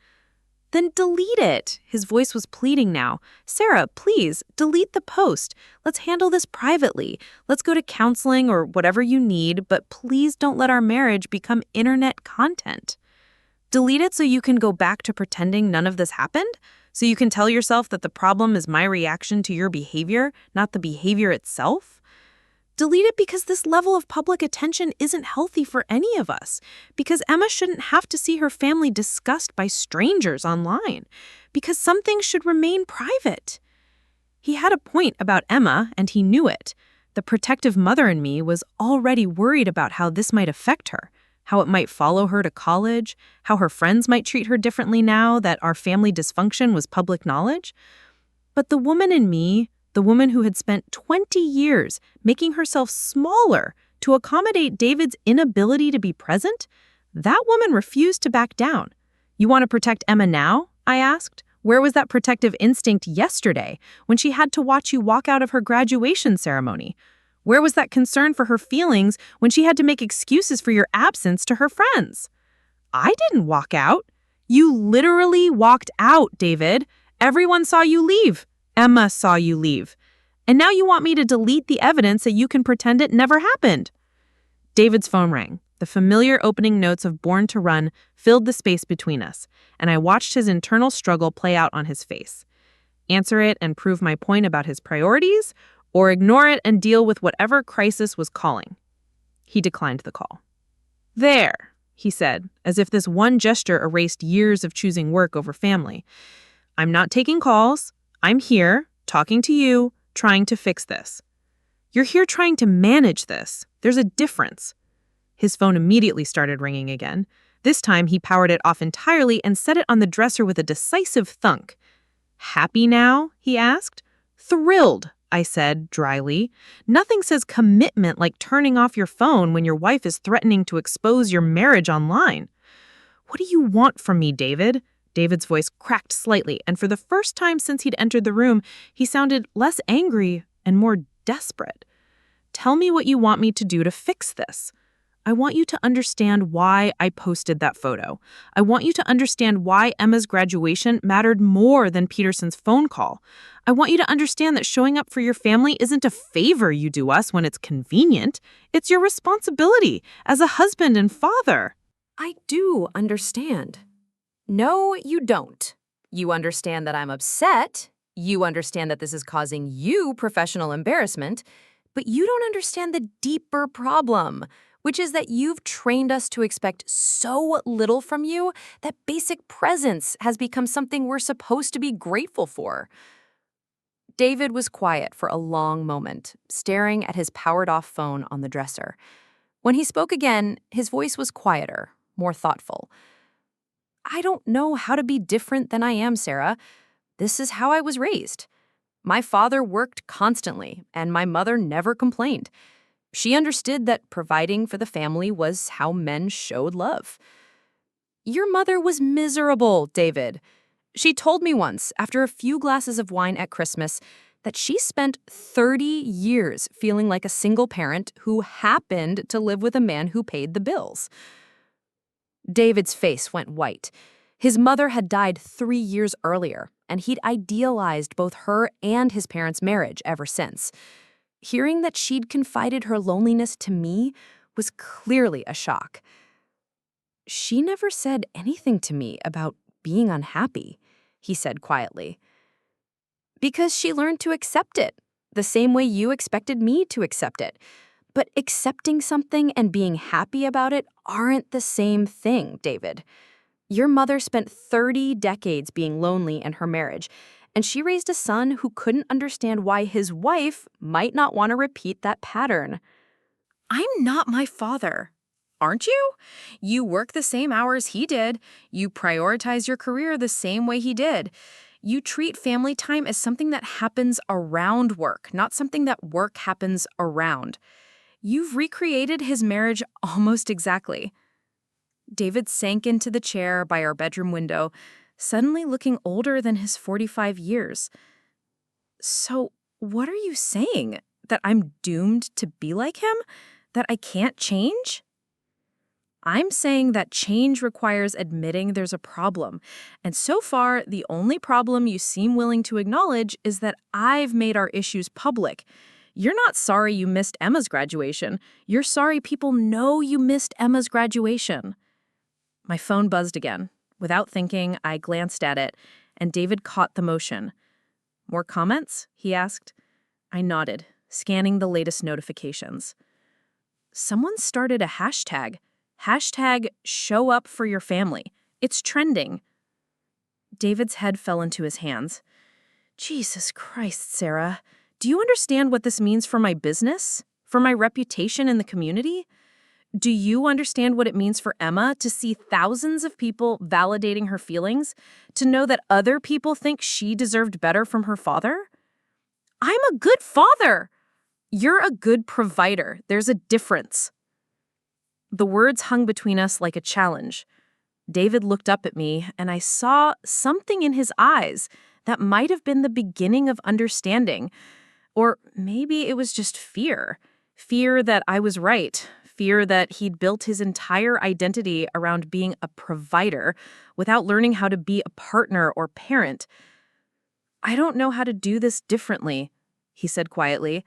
Then delete it. His voice was pleading now. Sarah, please, delete the post. Let's handle this privately. Let's go to counseling or whatever you need, but please don't let our marriage become internet content. Delete it so you can go back to pretending none of this happened? So you can tell yourself that the problem is my reaction to your behavior, not the behavior itself? Delete it because this level of public attention isn't healthy for any of us. Because Emma shouldn't have to see her family discussed by strangers online. Because some things should remain private. He had a point about Emma, and he knew it. The protective mother in me was already worried about how this might affect her. How it might follow her to college, how her friends might treat her differently now that our family dysfunction was public knowledge. But the woman in me, the woman who had spent 20 years making herself smaller to accommodate David's inability to be present, that woman refused to back down. "You want to protect Emma now?" I asked. "Where was that protective instinct yesterday when she had to watch you walk out of her graduation ceremony? Where was that concern for her feelings when she had to make excuses for your absence to her friends?" "I didn't walk out." "You literally walked out, David. Everyone saw you leave. Emma saw you leave. And now you want me to delete the evidence so you can pretend it never happened." David's phone rang. The familiar opening notes of Born to Run filled the space between us, and I watched his internal struggle play out on his face. Answer it and prove my point about his priorities, or ignore it and deal with whatever crisis was calling. He declined the call. "There," he said, as if this one gesture erased years of choosing work over family. "I'm not taking calls. I'm here, talking to you, trying to fix this. You're here trying to manage this. There's a difference." His phone immediately started ringing again. This time, he powered it off entirely and set it on the dresser with a decisive thunk. "Happy now?" he asked. "Thrilled," I said dryly. "Nothing says commitment like turning off your phone when your wife is threatening to expose your marriage online." "What do you want from me, David?" David's voice cracked slightly, and for the first time since he'd entered the room, he sounded less angry and more desperate. "Tell me what you want me to do to fix this. I want you to understand why I posted that photo. I want you to understand why Emma's graduation mattered more than Peterson's phone call. I want you to understand that showing up for your family isn't a favor you do us when it's convenient. It's your responsibility as a husband and father." I do understand. No, you don't. You understand that I'm upset. You understand that this is causing you professional embarrassment. But you don't understand the deeper problem, which is that you've trained us to expect so little from you that basic presence has become something we're supposed to be grateful for. David was quiet for a long moment, staring at his powered-off phone on the dresser. When he spoke again, his voice was quieter, more thoughtful. "I don't know how to be different than I am, Sarah. This is how I was raised. My father worked constantly, and my mother never complained. She understood that providing for the family was how men showed love. Your mother was miserable, David. She told me once, after a few glasses of wine at Christmas, that she spent 30 years feeling like a single parent who happened to live with a man who paid the bills. David's face went white. His mother had died 3 years earlier, and he'd idealized both her and his parents' marriage ever since. Hearing that she'd confided her loneliness to me was clearly a shock. "She never said anything to me about being unhappy," he said quietly. "Because she learned to accept it, the same way you expected me to accept it. But accepting something and being happy about it aren't the same thing, David. Your mother spent 30 decades being lonely in her marriage, and she raised a son who couldn't understand why his wife might not want to repeat that pattern." "I'm not my father. Aren't you? You work the same hours he did. You prioritize your career the same way he did. You treat family time as something that happens around work, not something that work happens around. You've recreated his marriage almost exactly." David sank into the chair by our bedroom window, suddenly looking older than his 45 years. "So, what are you saying? That I'm doomed to be like him? That I can't change?" "I'm saying that change requires admitting there's a problem. And so far, the only problem you seem willing to acknowledge is that I've made our issues public. You're not sorry you missed Emma's graduation. You're sorry people know you missed Emma's graduation." My phone buzzed again. Without thinking, I glanced at it, and David caught the motion. "More comments?" he asked. I nodded, scanning the latest notifications. Someone started a hashtag. Hashtag show up for your family. It's trending. David's head fell into his hands. "Jesus Christ, Sarah. Do you understand what this means for my business? For my reputation in the community? Do you understand what it means for Emma to see thousands of people validating her feelings? To know that other people think she deserved better from her father? I'm a good father. You're a good provider. There's a difference." The words hung between us like a challenge. David looked up at me, and I saw something in his eyes that might have been the beginning of understanding. Or maybe it was just fear. Fear that I was right. Fear that he'd built his entire identity around being a provider without learning how to be a partner or parent. "I don't know how to do this differently," he said quietly.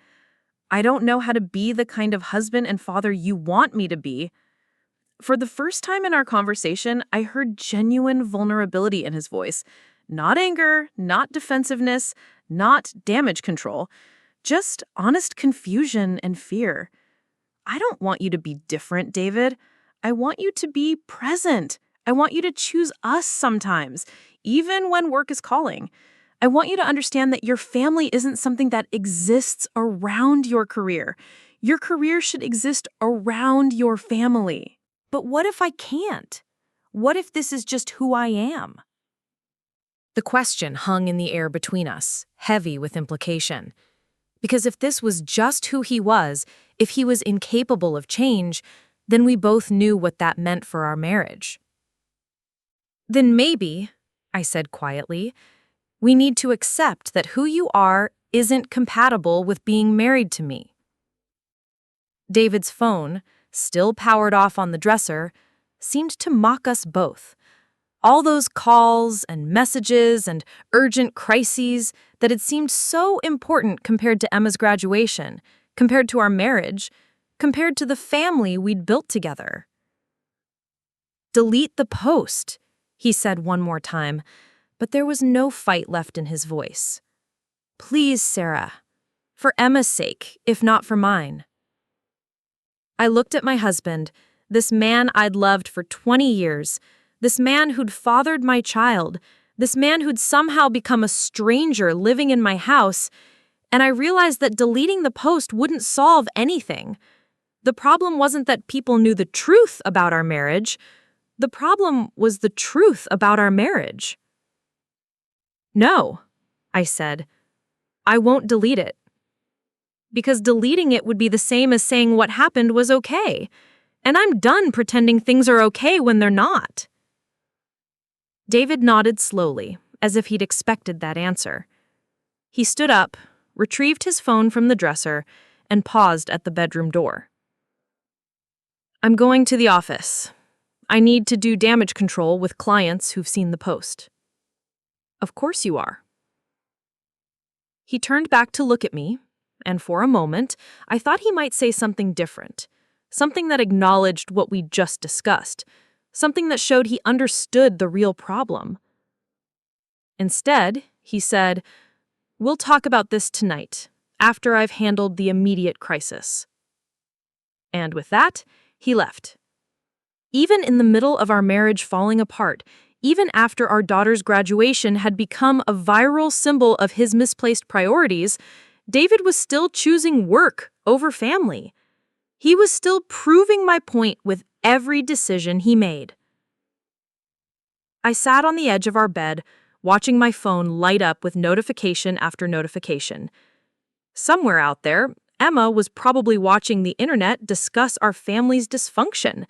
"I don't know how to be the kind of husband and father you want me to be." For the first time in our conversation, I heard genuine vulnerability in his voice. Not anger, not defensiveness, not damage control. Just honest confusion and fear. "I don't want you to be different, David. I want you to be present. I want you to choose us sometimes, even when work is calling. I want you to understand that your family isn't something that exists around your career. Your career should exist around your family." "But what if I can't? What if this is just who I am?" The question hung in the air between us, heavy with implication. Because if this was just who he was, if he was incapable of change, then we both knew what that meant for our marriage. "Then maybe," I said quietly, "we need to accept that who you are isn't compatible with being married to me." David's phone, still powered off on the dresser, seemed to mock us both. All those calls and messages and urgent crises that had seemed so important compared to Emma's graduation, compared to our marriage, compared to the family we'd built together. "Delete the post," he said one more time, but there was no fight left in his voice. "Please, Sarah. For Emma's sake, if not for mine." I looked at my husband, this man I'd loved for 20 years, this man who'd fathered my child, this man who'd somehow become a stranger living in my house, and I realized that deleting the post wouldn't solve anything. The problem wasn't that people knew the truth about our marriage. The problem was the truth about our marriage. "No," I said, "I won't delete it. Because deleting it would be the same as saying what happened was okay. And I'm done pretending things are okay when they're not." David nodded slowly, as if he'd expected that answer. He stood up, retrieved his phone from the dresser, and paused at the bedroom door. "I'm going to the office. I need to do damage control with clients who've seen the post." "Of course you are." He turned back to look at me, and for a moment, I thought he might say something different, something that acknowledged what we just discussed, something that showed he understood the real problem. Instead, he said, "We'll talk about this tonight, after I've handled the immediate crisis." And with that, he left. Even in the middle of our marriage falling apart, even after our daughter's graduation had become a viral symbol of his misplaced priorities, David was still choosing work over family. He was still proving my point with every decision he made. I sat on the edge of our bed, watching my phone light up with notification after notification. Somewhere out there, Emma was probably watching the internet discuss our family's dysfunction.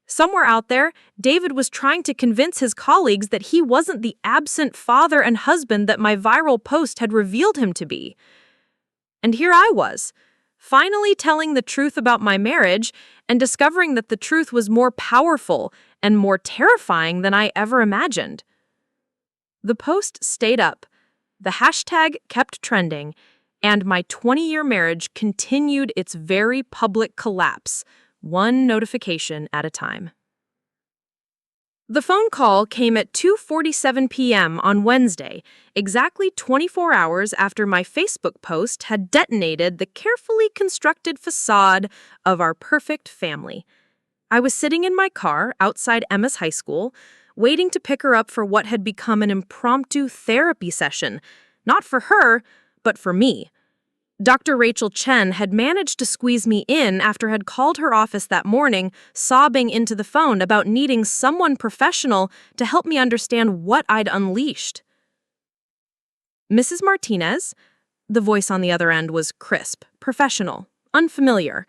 Somewhere out there, David was trying to convince his colleagues that he wasn't the absent father and husband that my viral post had revealed him to be. And here I was, finally telling the truth about my marriage and discovering that the truth was more powerful and more terrifying than I ever imagined. The post stayed up, the hashtag kept trending, and my 20-year marriage continued its very public collapse, one notification at a time. The phone call came at 2:47 p.m. on Wednesday, exactly 24 hours after my Facebook post had detonated the carefully constructed facade of our perfect family. I was sitting in my car outside Emma's high school, waiting to pick her up for what had become an impromptu therapy session, not for her, but for me. Dr. Rachel Chen had managed to squeeze me in after had called her office that morning, sobbing into the phone about needing someone professional to help me understand what I'd unleashed. "Mrs. Martinez?" The voice on the other end was crisp, professional, unfamiliar.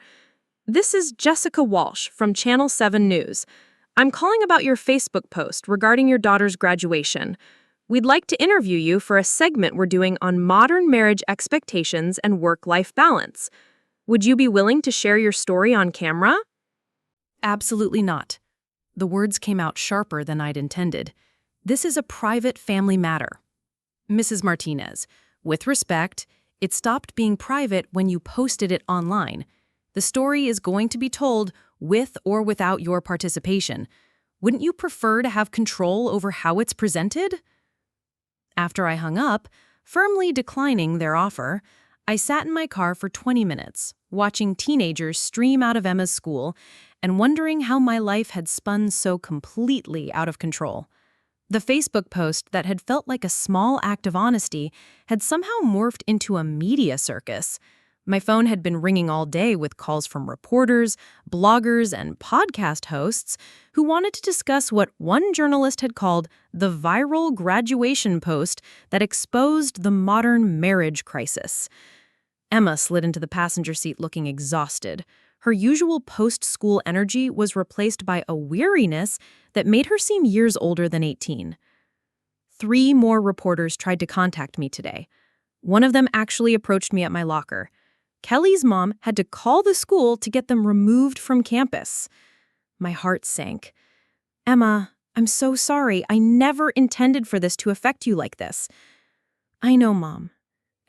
"This is Jessica Walsh from Channel 7 News. I'm calling about your Facebook post regarding your daughter's graduation. We'd like to interview you for a segment we're doing on modern marriage expectations and work-life balance. Would you be willing to share your story on camera?" "Absolutely not." The words came out sharper than I'd intended. "This is a private family matter." "Mrs. Martinez, with respect, it stopped being private when you posted it online. The story is going to be told with or without your participation. Wouldn't you prefer to have control over how it's presented?" After I hung up, firmly declining their offer, I sat in my car for 20 minutes, watching teenagers stream out of Emma's school and wondering how my life had spun so completely out of control. The Facebook post that had felt like a small act of honesty had somehow morphed into a media circus. My phone had been ringing all day with calls from reporters, bloggers, and podcast hosts who wanted to discuss what one journalist had called the viral graduation post that exposed the modern marriage crisis. Emma slid into the passenger seat looking exhausted. Her usual post-school energy was replaced by a weariness that made her seem years older than 18. 3 more reporters tried to contact me today. One of them actually approached me at my locker. Kelly's mom had to call the school to get them removed from campus. My heart sank. "Emma, I'm so sorry. I never intended for this to affect you like this." "I know, Mom.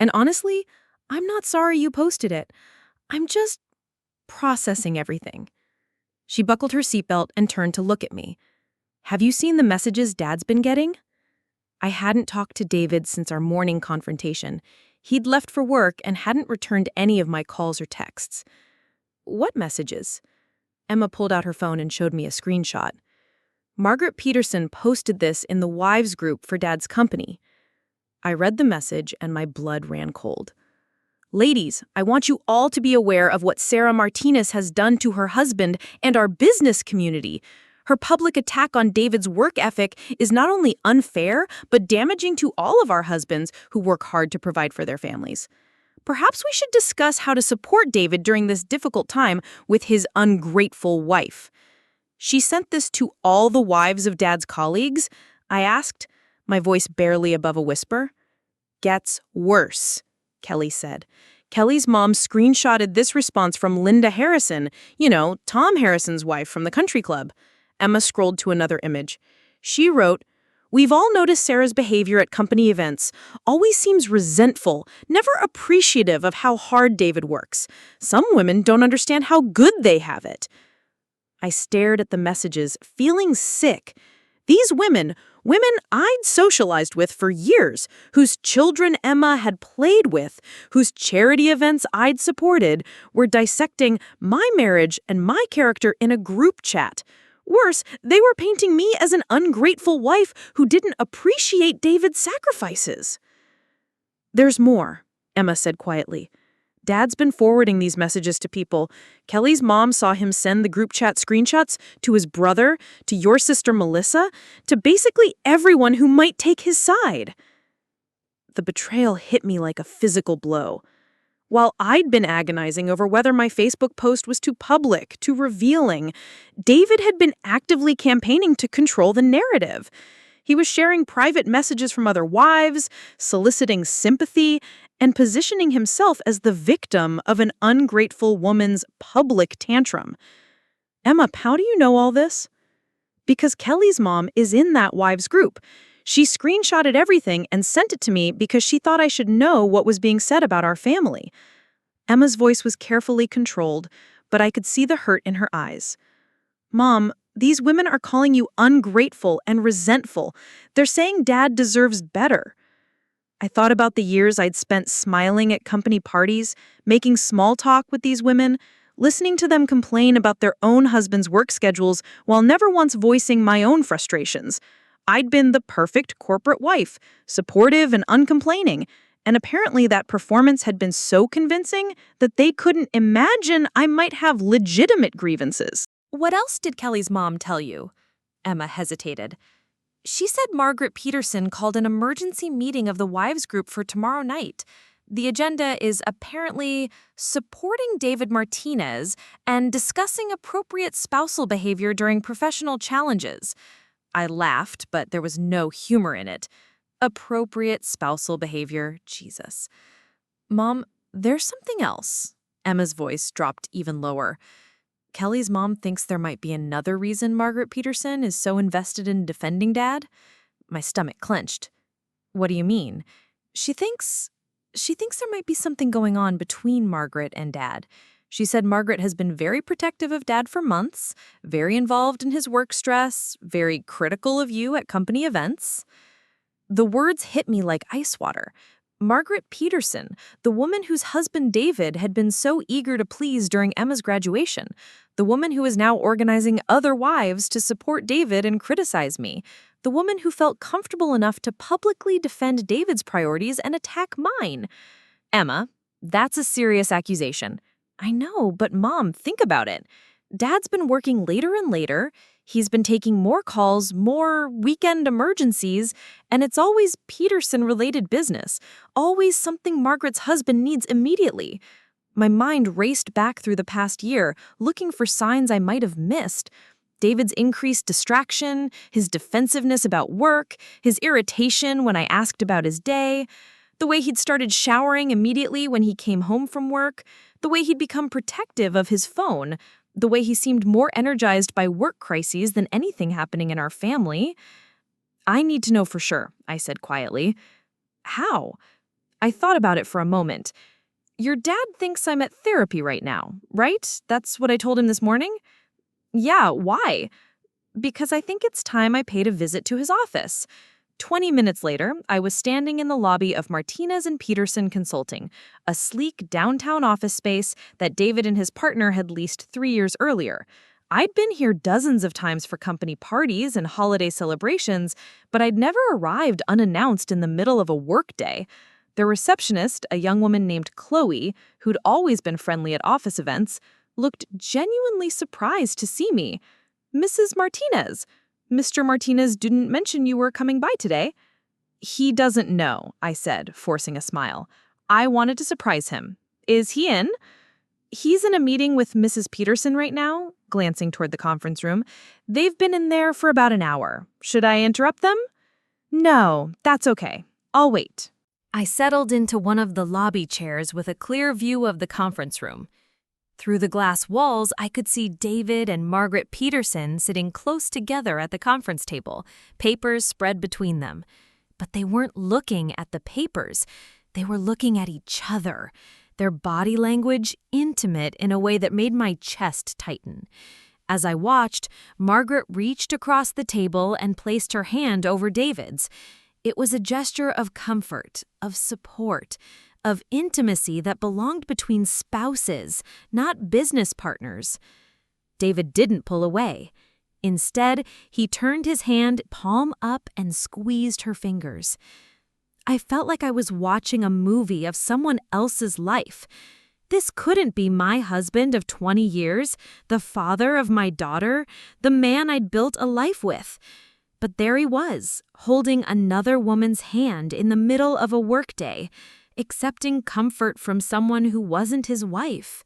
And honestly, I'm not sorry you posted it. I'm just processing everything." She buckled her seatbelt and turned to look at me. "Have you seen the messages Dad's been getting?" I hadn't talked to David since our morning confrontation. He'd left for work and hadn't returned any of my calls or texts. "What messages?" Emma pulled out her phone and showed me a screenshot. "Margaret Peterson posted this in the wives group for Dad's company." I read the message and my blood ran cold. "Ladies, I want you all to be aware of what Sarah Martinez has done to her husband and our business community. Her public attack on David's work ethic is not only unfair, but damaging to all of our husbands who work hard to provide for their families. Perhaps we should discuss how to support David during this difficult time with his ungrateful wife." "She sent this to all the wives of Dad's colleagues?" I asked, my voice barely above a whisper. "Gets worse," Kelly said. Kelly's mom screenshotted this response from Linda Harrison, Tom Harrison's wife from the country club. Emma scrolled to another image. She wrote, "We've all noticed Sarah's behavior at company events. Always seems resentful, never appreciative of how hard David works. Some women don't understand how good they have it." I stared at the messages, feeling sick. These women I'd socialized with for years, whose children Emma had played with, whose charity events I'd supported, were dissecting my marriage and my character in a group chat. Worse, they were painting me as an ungrateful wife who didn't appreciate David's sacrifices. "There's more," Emma said quietly. "Dad's been forwarding these messages to people. Kelly's mom saw him send the group chat screenshots to his brother, to your sister Melissa, to basically everyone who might take his side." The betrayal hit me like a physical blow. While I'd been agonizing over whether my Facebook post was too public, too revealing, David had been actively campaigning to control the narrative. He was sharing private messages from other wives, soliciting sympathy, and positioning himself as the victim of an ungrateful woman's public tantrum. "Emma, how do you know all this?" "Because Kelly's mom is in that wives group. She screenshotted everything and sent it to me because she thought I should know what was being said about our family." Emma's voice was carefully controlled, but I could see the hurt in her eyes. "Mom, these women are calling you ungrateful and resentful. They're saying Dad deserves better." I thought about the years I'd spent smiling at company parties, making small talk with these women, listening to them complain about their own husbands' work schedules while never once voicing my own frustrations. I'd been the perfect corporate wife, supportive and uncomplaining, and apparently that performance had been so convincing that they couldn't imagine I might have legitimate grievances. What else did Kelly's mom tell you? Emma hesitated. She said Margaret Peterson called an emergency meeting of the wives group for tomorrow night. The agenda is apparently supporting David Martinez and discussing appropriate spousal behavior during professional challenges. I laughed, but there was no humor in it. Appropriate spousal behavior, Jesus. Mom, there's something else. Emma's voice dropped even lower. Kelly's mom thinks there might be another reason Margaret Peterson is so invested in defending Dad. My stomach clenched. What do you mean? She thinks there might be something going on between Margaret and Dad. She said Margaret has been very protective of Dad for months, very involved in his work stress, very critical of you at company events. The words hit me like ice water. Margaret Peterson, the woman whose husband David had been so eager to please during Emma's graduation, the woman who is now organizing other wives to support David and criticize me, the woman who felt comfortable enough to publicly defend David's priorities and attack mine. Emma, that's a serious accusation. I know, but Mom, think about it. Dad's been working later and later. He's been taking more calls, more weekend emergencies, and it's always Peterson-related business, always something Margaret's husband needs immediately. My mind raced back through the past year, looking for signs I might have missed. David's increased distraction, his defensiveness about work, his irritation when I asked about his day, the way he'd started showering immediately when he came home from work, the way he'd become protective of his phone, the way he seemed more energized by work crises than anything happening in our family. I need to know for sure, I said quietly. How? I thought about it for a moment. Your dad thinks I'm at therapy right now, right? That's what I told him this morning? Yeah, why? Because I think it's time I paid a visit to his office. 20 minutes later, I was standing in the lobby of Martinez and Peterson Consulting, a sleek downtown office space that David and his partner had leased 3 years earlier. I'd been here dozens of times for company parties and holiday celebrations, but I'd never arrived unannounced in the middle of a workday. The receptionist, a young woman named Chloe, who'd always been friendly at office events, looked genuinely surprised to see me. "Mrs. Martinez, Mr. Martinez didn't mention you were coming by today." "He doesn't know," I said, forcing a smile. "I wanted to surprise him. Is he in?" "He's in a meeting with Mrs. Peterson right now," glancing toward the conference room. "They've been in there for about an hour. Should I interrupt them?" "No, that's okay. I'll wait." I settled into one of the lobby chairs with a clear view of the conference room. Through the glass walls, I could see David and Margaret Peterson sitting close together at the conference table, papers spread between them. But they weren't looking at the papers. They were looking at each other, their body language intimate in a way that made my chest tighten. As I watched, Margaret reached across the table and placed her hand over David's. It was a gesture of comfort, of support, of intimacy that belonged between spouses, not business partners. David didn't pull away. Instead, he turned his hand palm up and squeezed her fingers. I felt like I was watching a movie of someone else's life. This couldn't be my husband of 20 years, the father of my daughter, the man I'd built a life with. But there he was, holding another woman's hand in the middle of a workday, accepting comfort from someone who wasn't his wife.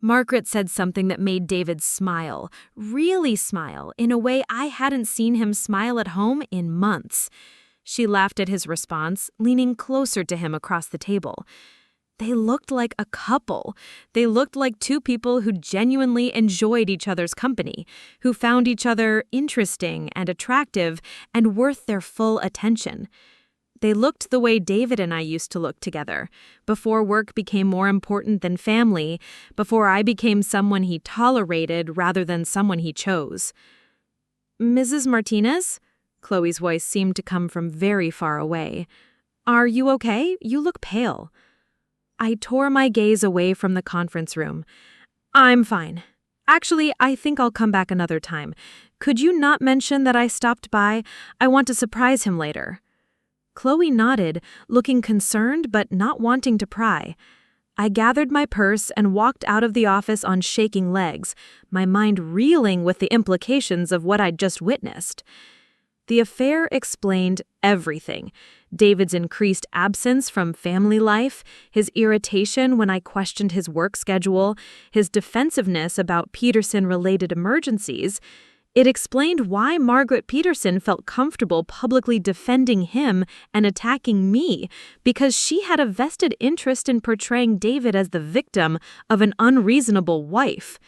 Margaret said something that made David smile, really smile, in a way I hadn't seen him smile at home in months. She laughed at his response, leaning closer to him across the table. They looked like a couple. They looked like two people who genuinely enjoyed each other's company, who found each other interesting and attractive and worth their full attention. They looked the way David and I used to look together, before work became more important than family, before I became someone he tolerated rather than someone he chose. "Mrs. Martinez?" Chloe's voice seemed to come from very far away. "Are you okay? You look pale." I tore my gaze away from the conference room. "I'm fine. Actually, I think I'll come back another time. Could you not mention that I stopped by? I want to surprise him later." Chloe nodded, looking concerned but not wanting to pry. I gathered my purse and walked out of the office on shaking legs, my mind reeling with the implications of what I'd just witnessed. The affair explained everything. David's increased absence from family life, his irritation when I questioned his work schedule, his defensiveness about Peterson-related emergencies. It explained why Margaret Peterson felt comfortable publicly defending him and attacking me, because she had a vested interest in portraying David as the victim of an unreasonable wife.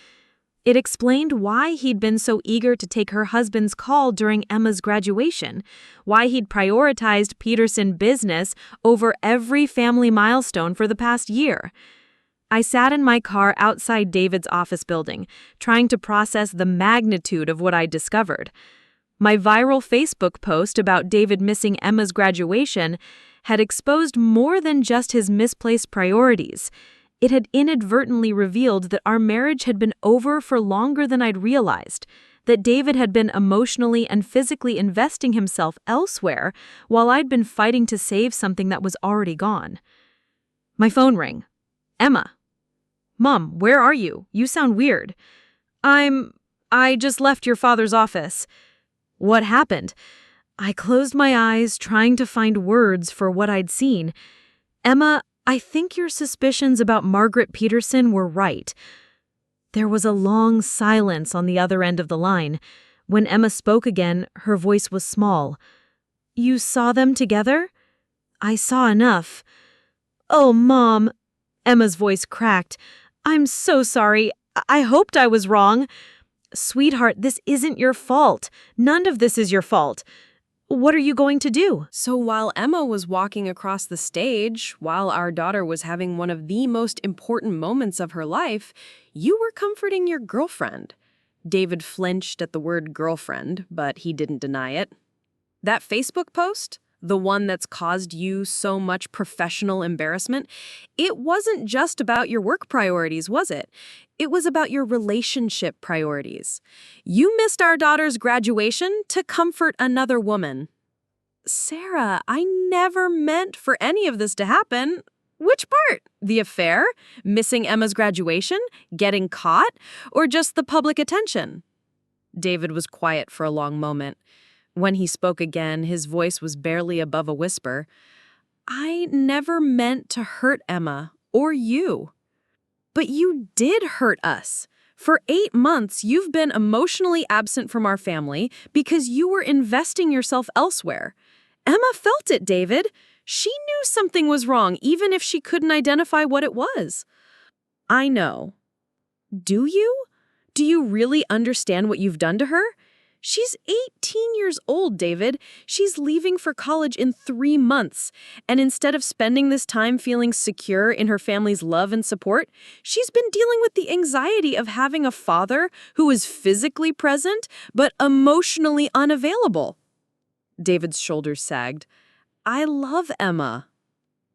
It explained why he'd been so eager to take her husband's call during Emma's graduation, why he'd prioritized Peterson business over every family milestone for the past year. I sat in my car outside David's office building, trying to process the magnitude of what I'd discovered. My viral Facebook post about David missing Emma's graduation had exposed more than just his misplaced priorities. It had inadvertently revealed that our marriage had been over for longer than I'd realized, that David had been emotionally and physically investing himself elsewhere while I'd been fighting to save something that was already gone. My phone rang. "Emma." "Mom, where are you? You sound weird." I just left your father's office." "What happened?" I closed my eyes, trying to find words for what I'd seen. "Emma, I think your suspicions about Margaret Peterson were right." There was a long silence on the other end of the line. When Emma spoke again, her voice was small. "You saw them together?" "I saw enough." "Oh, Mom." Emma's voice cracked. "I'm so sorry. I hoped I was wrong." "Sweetheart, this isn't your fault. None of this is your fault. What are you going to do?" So while Emma was walking across the stage, while our daughter was having one of the most important moments of her life, you were comforting your girlfriend. David flinched at the word girlfriend, but he didn't deny it. That Facebook post, the one that's caused you so much professional embarrassment, it wasn't just about your work priorities, was it? It was about your relationship priorities. You missed our daughter's graduation to comfort another woman. Sarah, I never meant for any of this to happen. Which part? The affair? Missing Emma's graduation? Getting caught? Or just the public attention? David was quiet for a long moment. When he spoke again, his voice was barely above a whisper. I never meant to hurt Emma or you. But you did hurt us. For 8 months, you've been emotionally absent from our family because you were investing yourself elsewhere. Emma felt it, David. She knew something was wrong, even if she couldn't identify what it was. I know. Do you? Do you really understand what you've done to her? She's 18 years old, David. She's leaving for college in 3 months. And instead of spending this time feeling secure in her family's love and support, she's been dealing with the anxiety of having a father who is physically present but emotionally unavailable. David's shoulders sagged. I love Emma.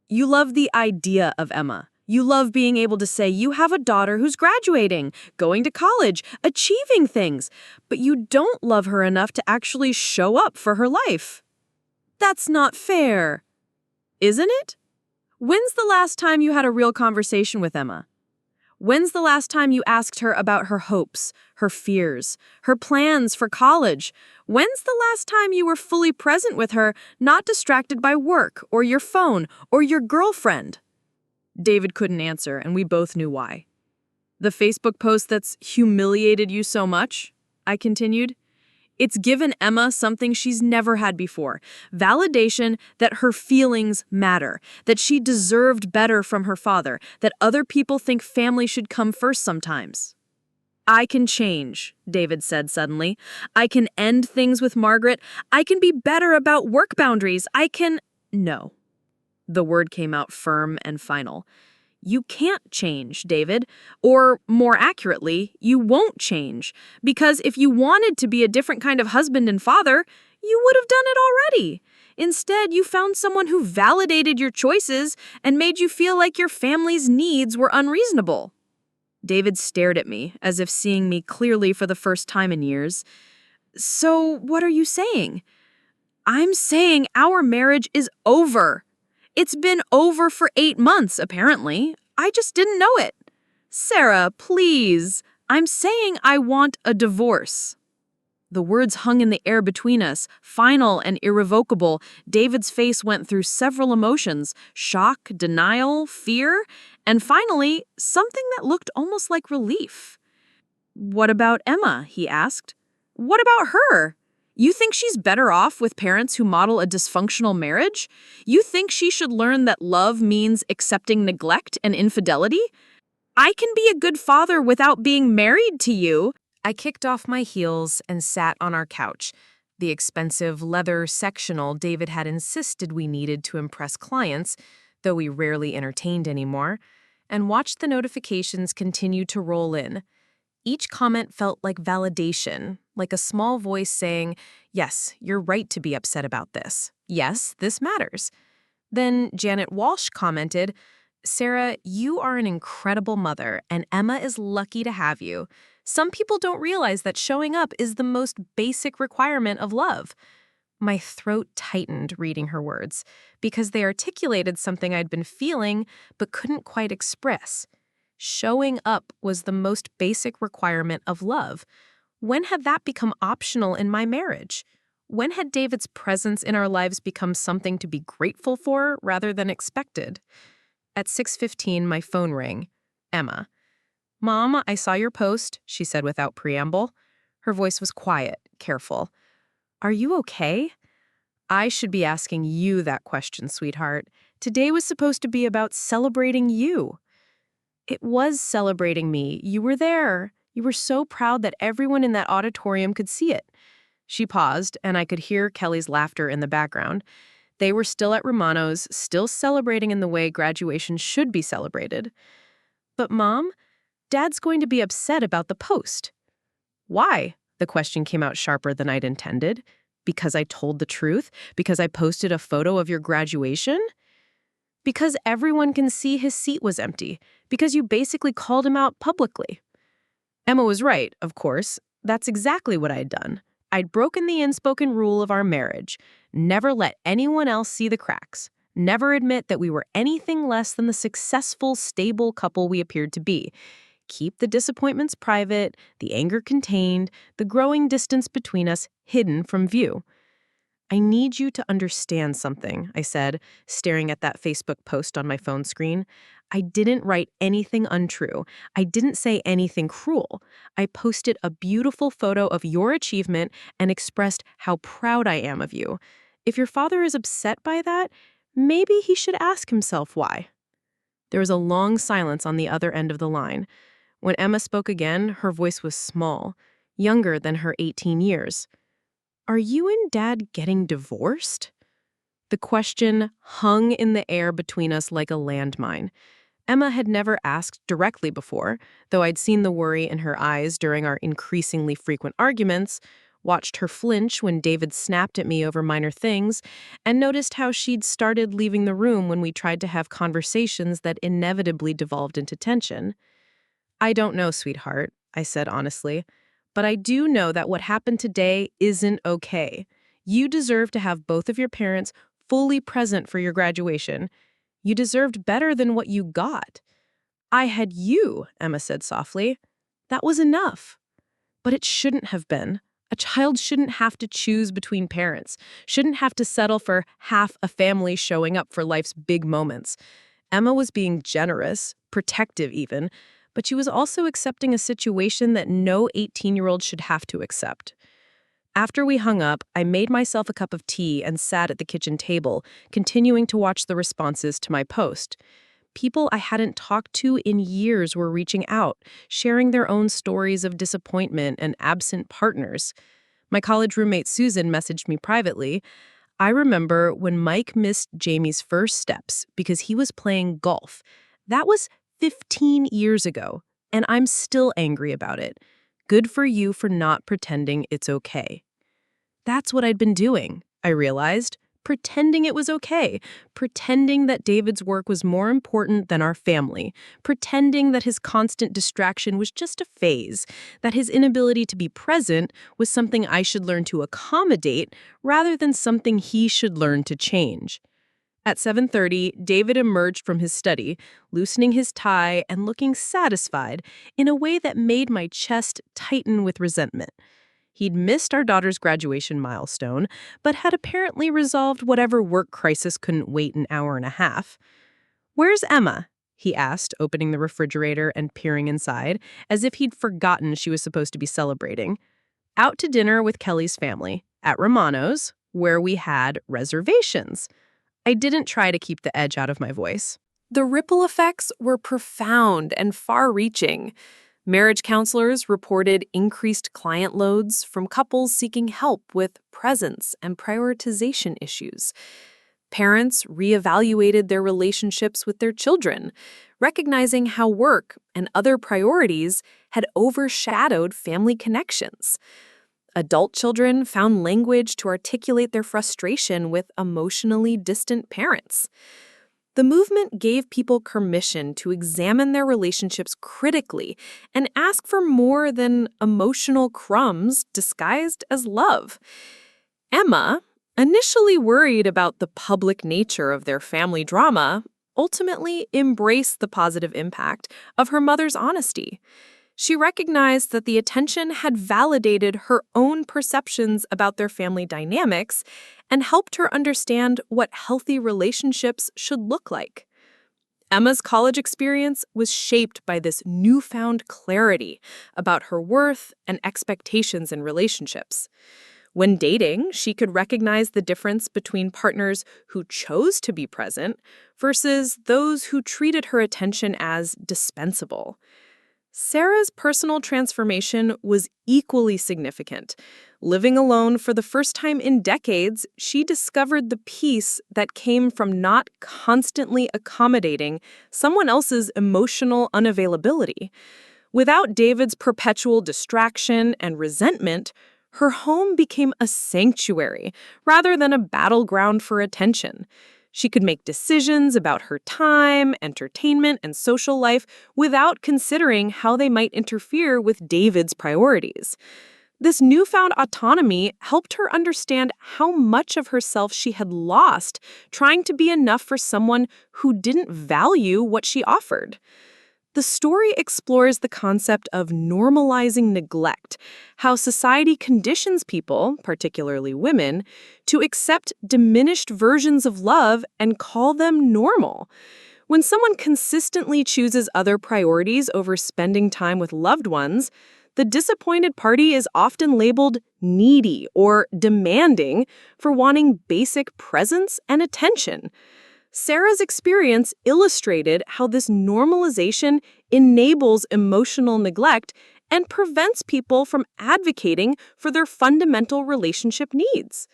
You love the idea of Emma. You love being able to say you have a daughter who's graduating, going to college, achieving things, but you don't love her enough to actually show up for her life. That's not fair, isn't it? When's the last time you had a real conversation with Emma? When's the last time you asked her about her hopes, her fears, her plans for college? When's the last time you were fully present with her, not distracted by work or your phone or your girlfriend? David couldn't answer, and we both knew why. The Facebook post that's humiliated you so much, I continued, it's given Emma something she's never had before. Validation that her feelings matter, that she deserved better from her father, that other people think family should come first sometimes. I can change, David said suddenly. I can end things with Margaret. I can be better about work boundaries. I can... No. The word came out firm and final. You can't change, David. Or, more accurately, you won't change. Because if you wanted to be a different kind of husband and father, you would have done it already. Instead, you found someone who validated your choices and made you feel like your family's needs were unreasonable. David stared at me, as if seeing me clearly for the first time in years. So, what are you saying? I'm saying our marriage is over. It's been over for 8 months, apparently. I just didn't know it. Sarah, please. I'm saying I want a divorce. The words hung in the air between us, final and irrevocable. David's face went through several emotions: shock, denial, fear, and finally, something that looked almost like relief. What about Emma? He asked. What about her? You think she's better off with parents who model a dysfunctional marriage? You think she should learn that love means accepting neglect and infidelity? I can be a good father without being married to you. I kicked off my heels and sat on our couch, the expensive leather sectional David had insisted we needed to impress clients, though we rarely entertained anymore, and watched the notifications continue to roll in. Each comment felt like validation, like a small voice saying, yes, you're right to be upset about this. Yes, this matters. Then Janet Walsh commented, Sarah, you are an incredible mother, and Emma is lucky to have you. Some people don't realize that showing up is the most basic requirement of love. My throat tightened reading her words, because they articulated something I'd been feeling but couldn't quite express. Showing up was the most basic requirement of love. When had that become optional in my marriage? When had David's presence in our lives become something to be grateful for rather than expected? At 6:15, my phone rang. Emma. Mom, I saw your post, she said without preamble. Her voice was quiet, careful. Are you okay? I should be asking you that question, sweetheart. Today was supposed to be about celebrating you. It was celebrating me. You were there. You were so proud that everyone in that auditorium could see it. She paused, and I could hear Kelly's laughter in the background. They were still at Romano's, still celebrating in the way graduation should be celebrated. But Mom, Dad's going to be upset about the post. Why? The question came out sharper than I'd intended. Because I told the truth? Because I posted a photo of your graduation? Because everyone can see his seat was empty. Because you basically called him out publicly. Emma was right, of course. That's exactly what I'd done. I'd broken the unspoken rule of our marriage. Never let anyone else see the cracks. Never admit that we were anything less than the successful, stable couple we appeared to be. Keep the disappointments private, the anger contained, the growing distance between us hidden from view. I need you to understand something, I said, staring at that Facebook post on my phone screen. I didn't write anything untrue. I didn't say anything cruel. I posted a beautiful photo of your achievement and expressed how proud I am of you. If your father is upset by that, Maybe he should ask himself why. There was a long silence on the other end of the line. When Emma spoke again, her voice was small, younger than her 18 years. Are you and Dad getting divorced? The question hung in the air between us like a landmine. Emma had never asked directly before, though I'd seen the worry in her eyes during our increasingly frequent arguments, watched her flinch when David snapped at me over minor things, and noticed how she'd started leaving the room when we tried to have conversations that inevitably devolved into tension. I don't know, sweetheart, I said honestly, but I do know that what happened today isn't okay. You deserve to have both of your parents fully present for your graduation. You deserved better than what you got. I had you, Emma said softly. That was enough. But it shouldn't have been. A child shouldn't have to choose between parents, shouldn't have to settle for half a family showing up for life's big moments. Emma was being generous, protective even, but she was also accepting a situation that no 18-year-old should have to accept. After we hung up, I made myself a cup of tea and sat at the kitchen table, continuing to watch the responses to my post. People I hadn't talked to in years were reaching out, sharing their own stories of disappointment and absent partners. My college roommate Susan messaged me privately. I remember when Mike missed Jamie's first steps because he was playing golf. That was 15 years ago, and I'm still angry about it. Good for you for not pretending it's okay. That's what I'd been doing, I realized. Pretending it was okay, pretending that David's work was more important than our family, pretending that his constant distraction was just a phase, that his inability to be present was something I should learn to accommodate rather than something he should learn to change. At 7:30, David emerged from his study, loosening his tie and looking satisfied in a way that made my chest tighten with resentment. He'd missed our daughter's graduation milestone, but had apparently resolved whatever work crisis couldn't wait an hour and a half. "Where's Emma?" he asked, opening the refrigerator and peering inside, as if he'd forgotten she was supposed to be celebrating. "Out to dinner with Kelly's family, at Romano's, where we had reservations." I didn't try to keep the edge out of my voice. The ripple effects were profound and far-reaching. Marriage counselors reported increased client loads from couples seeking help with presence and prioritization issues. Parents reevaluated their relationships with their children, recognizing how work and other priorities had overshadowed family connections. Adult children found language to articulate their frustration with emotionally distant parents. The movement gave people permission to examine their relationships critically and ask for more than emotional crumbs disguised as love. Emma, initially worried about the public nature of their family drama, ultimately embraced the positive impact of her mother's honesty. She recognized that the attention had validated her own perceptions about their family dynamics and helped her understand what healthy relationships should look like. Emma's college experience was shaped by this newfound clarity about her worth and expectations in relationships. When dating, she could recognize the difference between partners who chose to be present versus those who treated her attention as dispensable. Sarah's personal transformation was equally significant. Living alone for the first time in decades, she discovered the peace that came from not constantly accommodating someone else's emotional unavailability. Without David's perpetual distraction and resentment, her home became a sanctuary rather than a battleground for attention. She could make decisions about her time, entertainment, and social life without considering how they might interfere with David's priorities. This newfound autonomy helped her understand how much of herself she had lost trying to be enough for someone who didn't value what she offered. The story explores the concept of normalizing neglect, how society conditions people, particularly women, to accept diminished versions of love and call them normal. When someone consistently chooses other priorities over spending time with loved ones, the disappointed party is often labeled needy or demanding for wanting basic presence and attention. Sarah's experience illustrated how this normalization enables emotional neglect and prevents people from advocating for their fundamental relationship needs.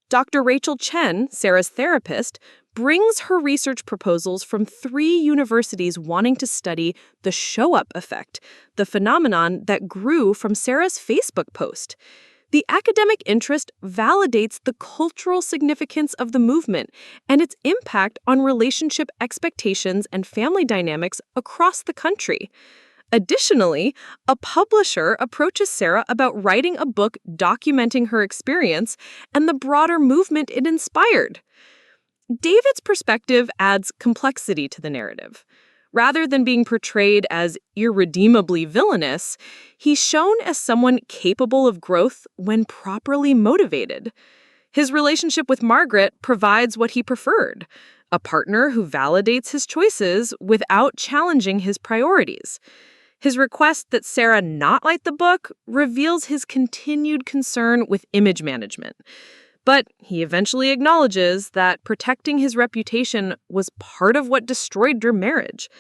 Dr. Rachel Chen, Sarah's therapist, brings her research proposals from 3 universities wanting to study the show-up effect, the phenomenon that grew from Sarah's Facebook post. The academic interest validates the cultural significance of the movement and its impact on relationship expectations and family dynamics across the country. Additionally, a publisher approaches Sarah about writing a book documenting her experience and the broader movement it inspired. David's perspective adds complexity to the narrative. Rather than being portrayed as irredeemably villainous, he's shown as someone capable of growth when properly motivated. His relationship with Margaret provides what he preferred, a partner who validates his choices without challenging his priorities. His request that Sarah not light the book reveals his continued concern with image management. But he eventually acknowledges that protecting his reputation was part of what destroyed their marriage.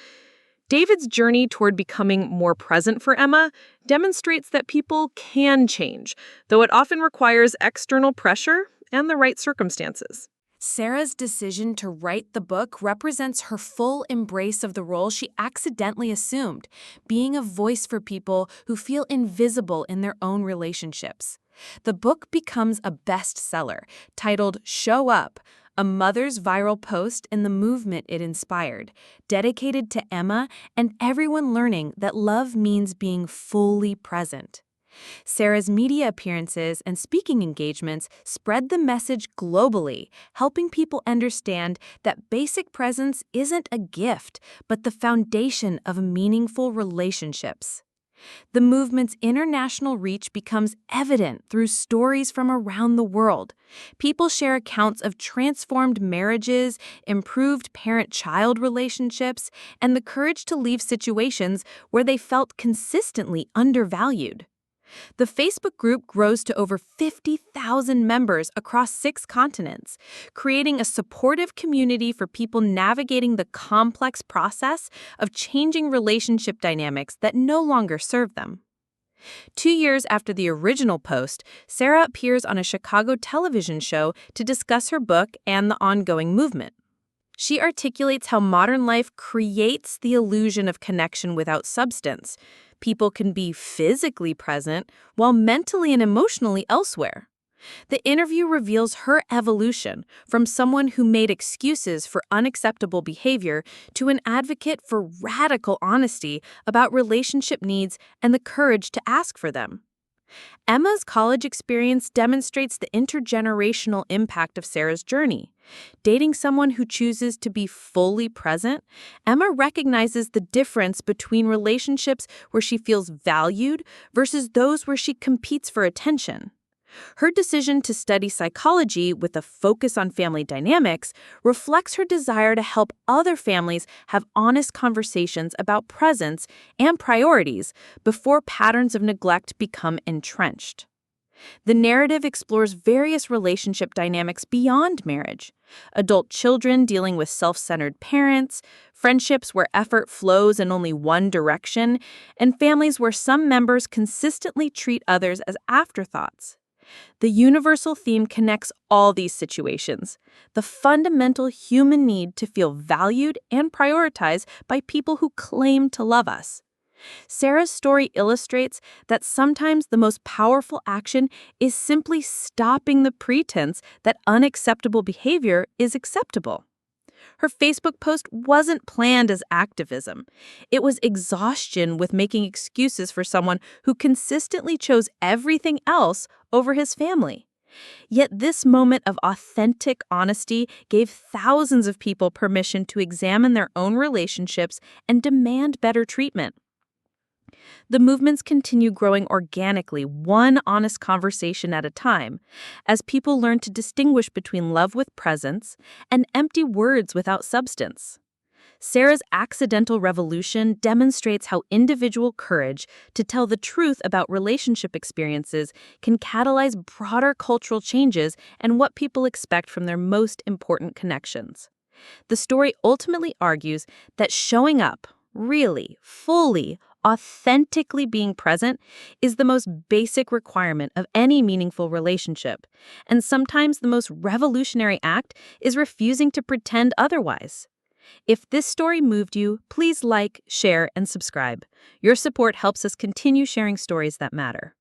David's journey toward becoming more present for Emma demonstrates that people can change, though it often requires external pressure and the right circumstances. Sarah's decision to write the book represents her full embrace of the role she accidentally assumed, being a voice for people who feel invisible in their own relationships. The book becomes a bestseller, titled Show Up, a mother's viral post and the movement it inspired, dedicated to Emma and everyone learning that love means being fully present. Sarah's media appearances and speaking engagements spread the message globally, helping people understand that basic presence isn't a gift, but the foundation of meaningful relationships. The movement's international reach becomes evident through stories from around the world. People share accounts of transformed marriages, improved parent-child relationships, and the courage to leave situations where they felt consistently undervalued. The Facebook group grows to over 50,000 members across 6 continents, creating a supportive community for people navigating the complex process of changing relationship dynamics that no longer serve them. 2 years after the original post, Sarah appears on a Chicago television show to discuss her book and the ongoing movement. She articulates how modern life creates the illusion of connection without substance. People can be physically present while mentally and emotionally elsewhere. The interview reveals her evolution from someone who made excuses for unacceptable behavior to an advocate for radical honesty about relationship needs and the courage to ask for them. Emma's college experience demonstrates the intergenerational impact of Sarah's journey. Dating someone who chooses to be fully present, Emma recognizes the difference between relationships where she feels valued versus those where she competes for attention. Her decision to study psychology with a focus on family dynamics reflects her desire to help other families have honest conversations about presence and priorities before patterns of neglect become entrenched. The narrative explores various relationship dynamics beyond marriage: adult children dealing with self-centered parents, friendships where effort flows in only one direction, and families where some members consistently treat others as afterthoughts. The universal theme connects all these situations: the fundamental human need to feel valued and prioritized by people who claim to love us. Sarah's story illustrates that sometimes the most powerful action is simply stopping the pretense that unacceptable behavior is acceptable. Her Facebook post wasn't planned as activism. It was exhaustion with making excuses for someone who consistently chose everything else over his family. Yet this moment of authentic honesty gave thousands of people permission to examine their own relationships and demand better treatment. The movements continue growing organically, one honest conversation at a time, as people learn to distinguish between love with presence and empty words without substance. Sarah's accidental revolution demonstrates how individual courage to tell the truth about relationship experiences can catalyze broader cultural changes and what people expect from their most important connections. The story ultimately argues that showing up, really, fully, authentically being present, is the most basic requirement of any meaningful relationship. And sometimes the most revolutionary act is refusing to pretend otherwise. If this story moved you, please like, share, and subscribe. Your support helps us continue sharing stories that matter.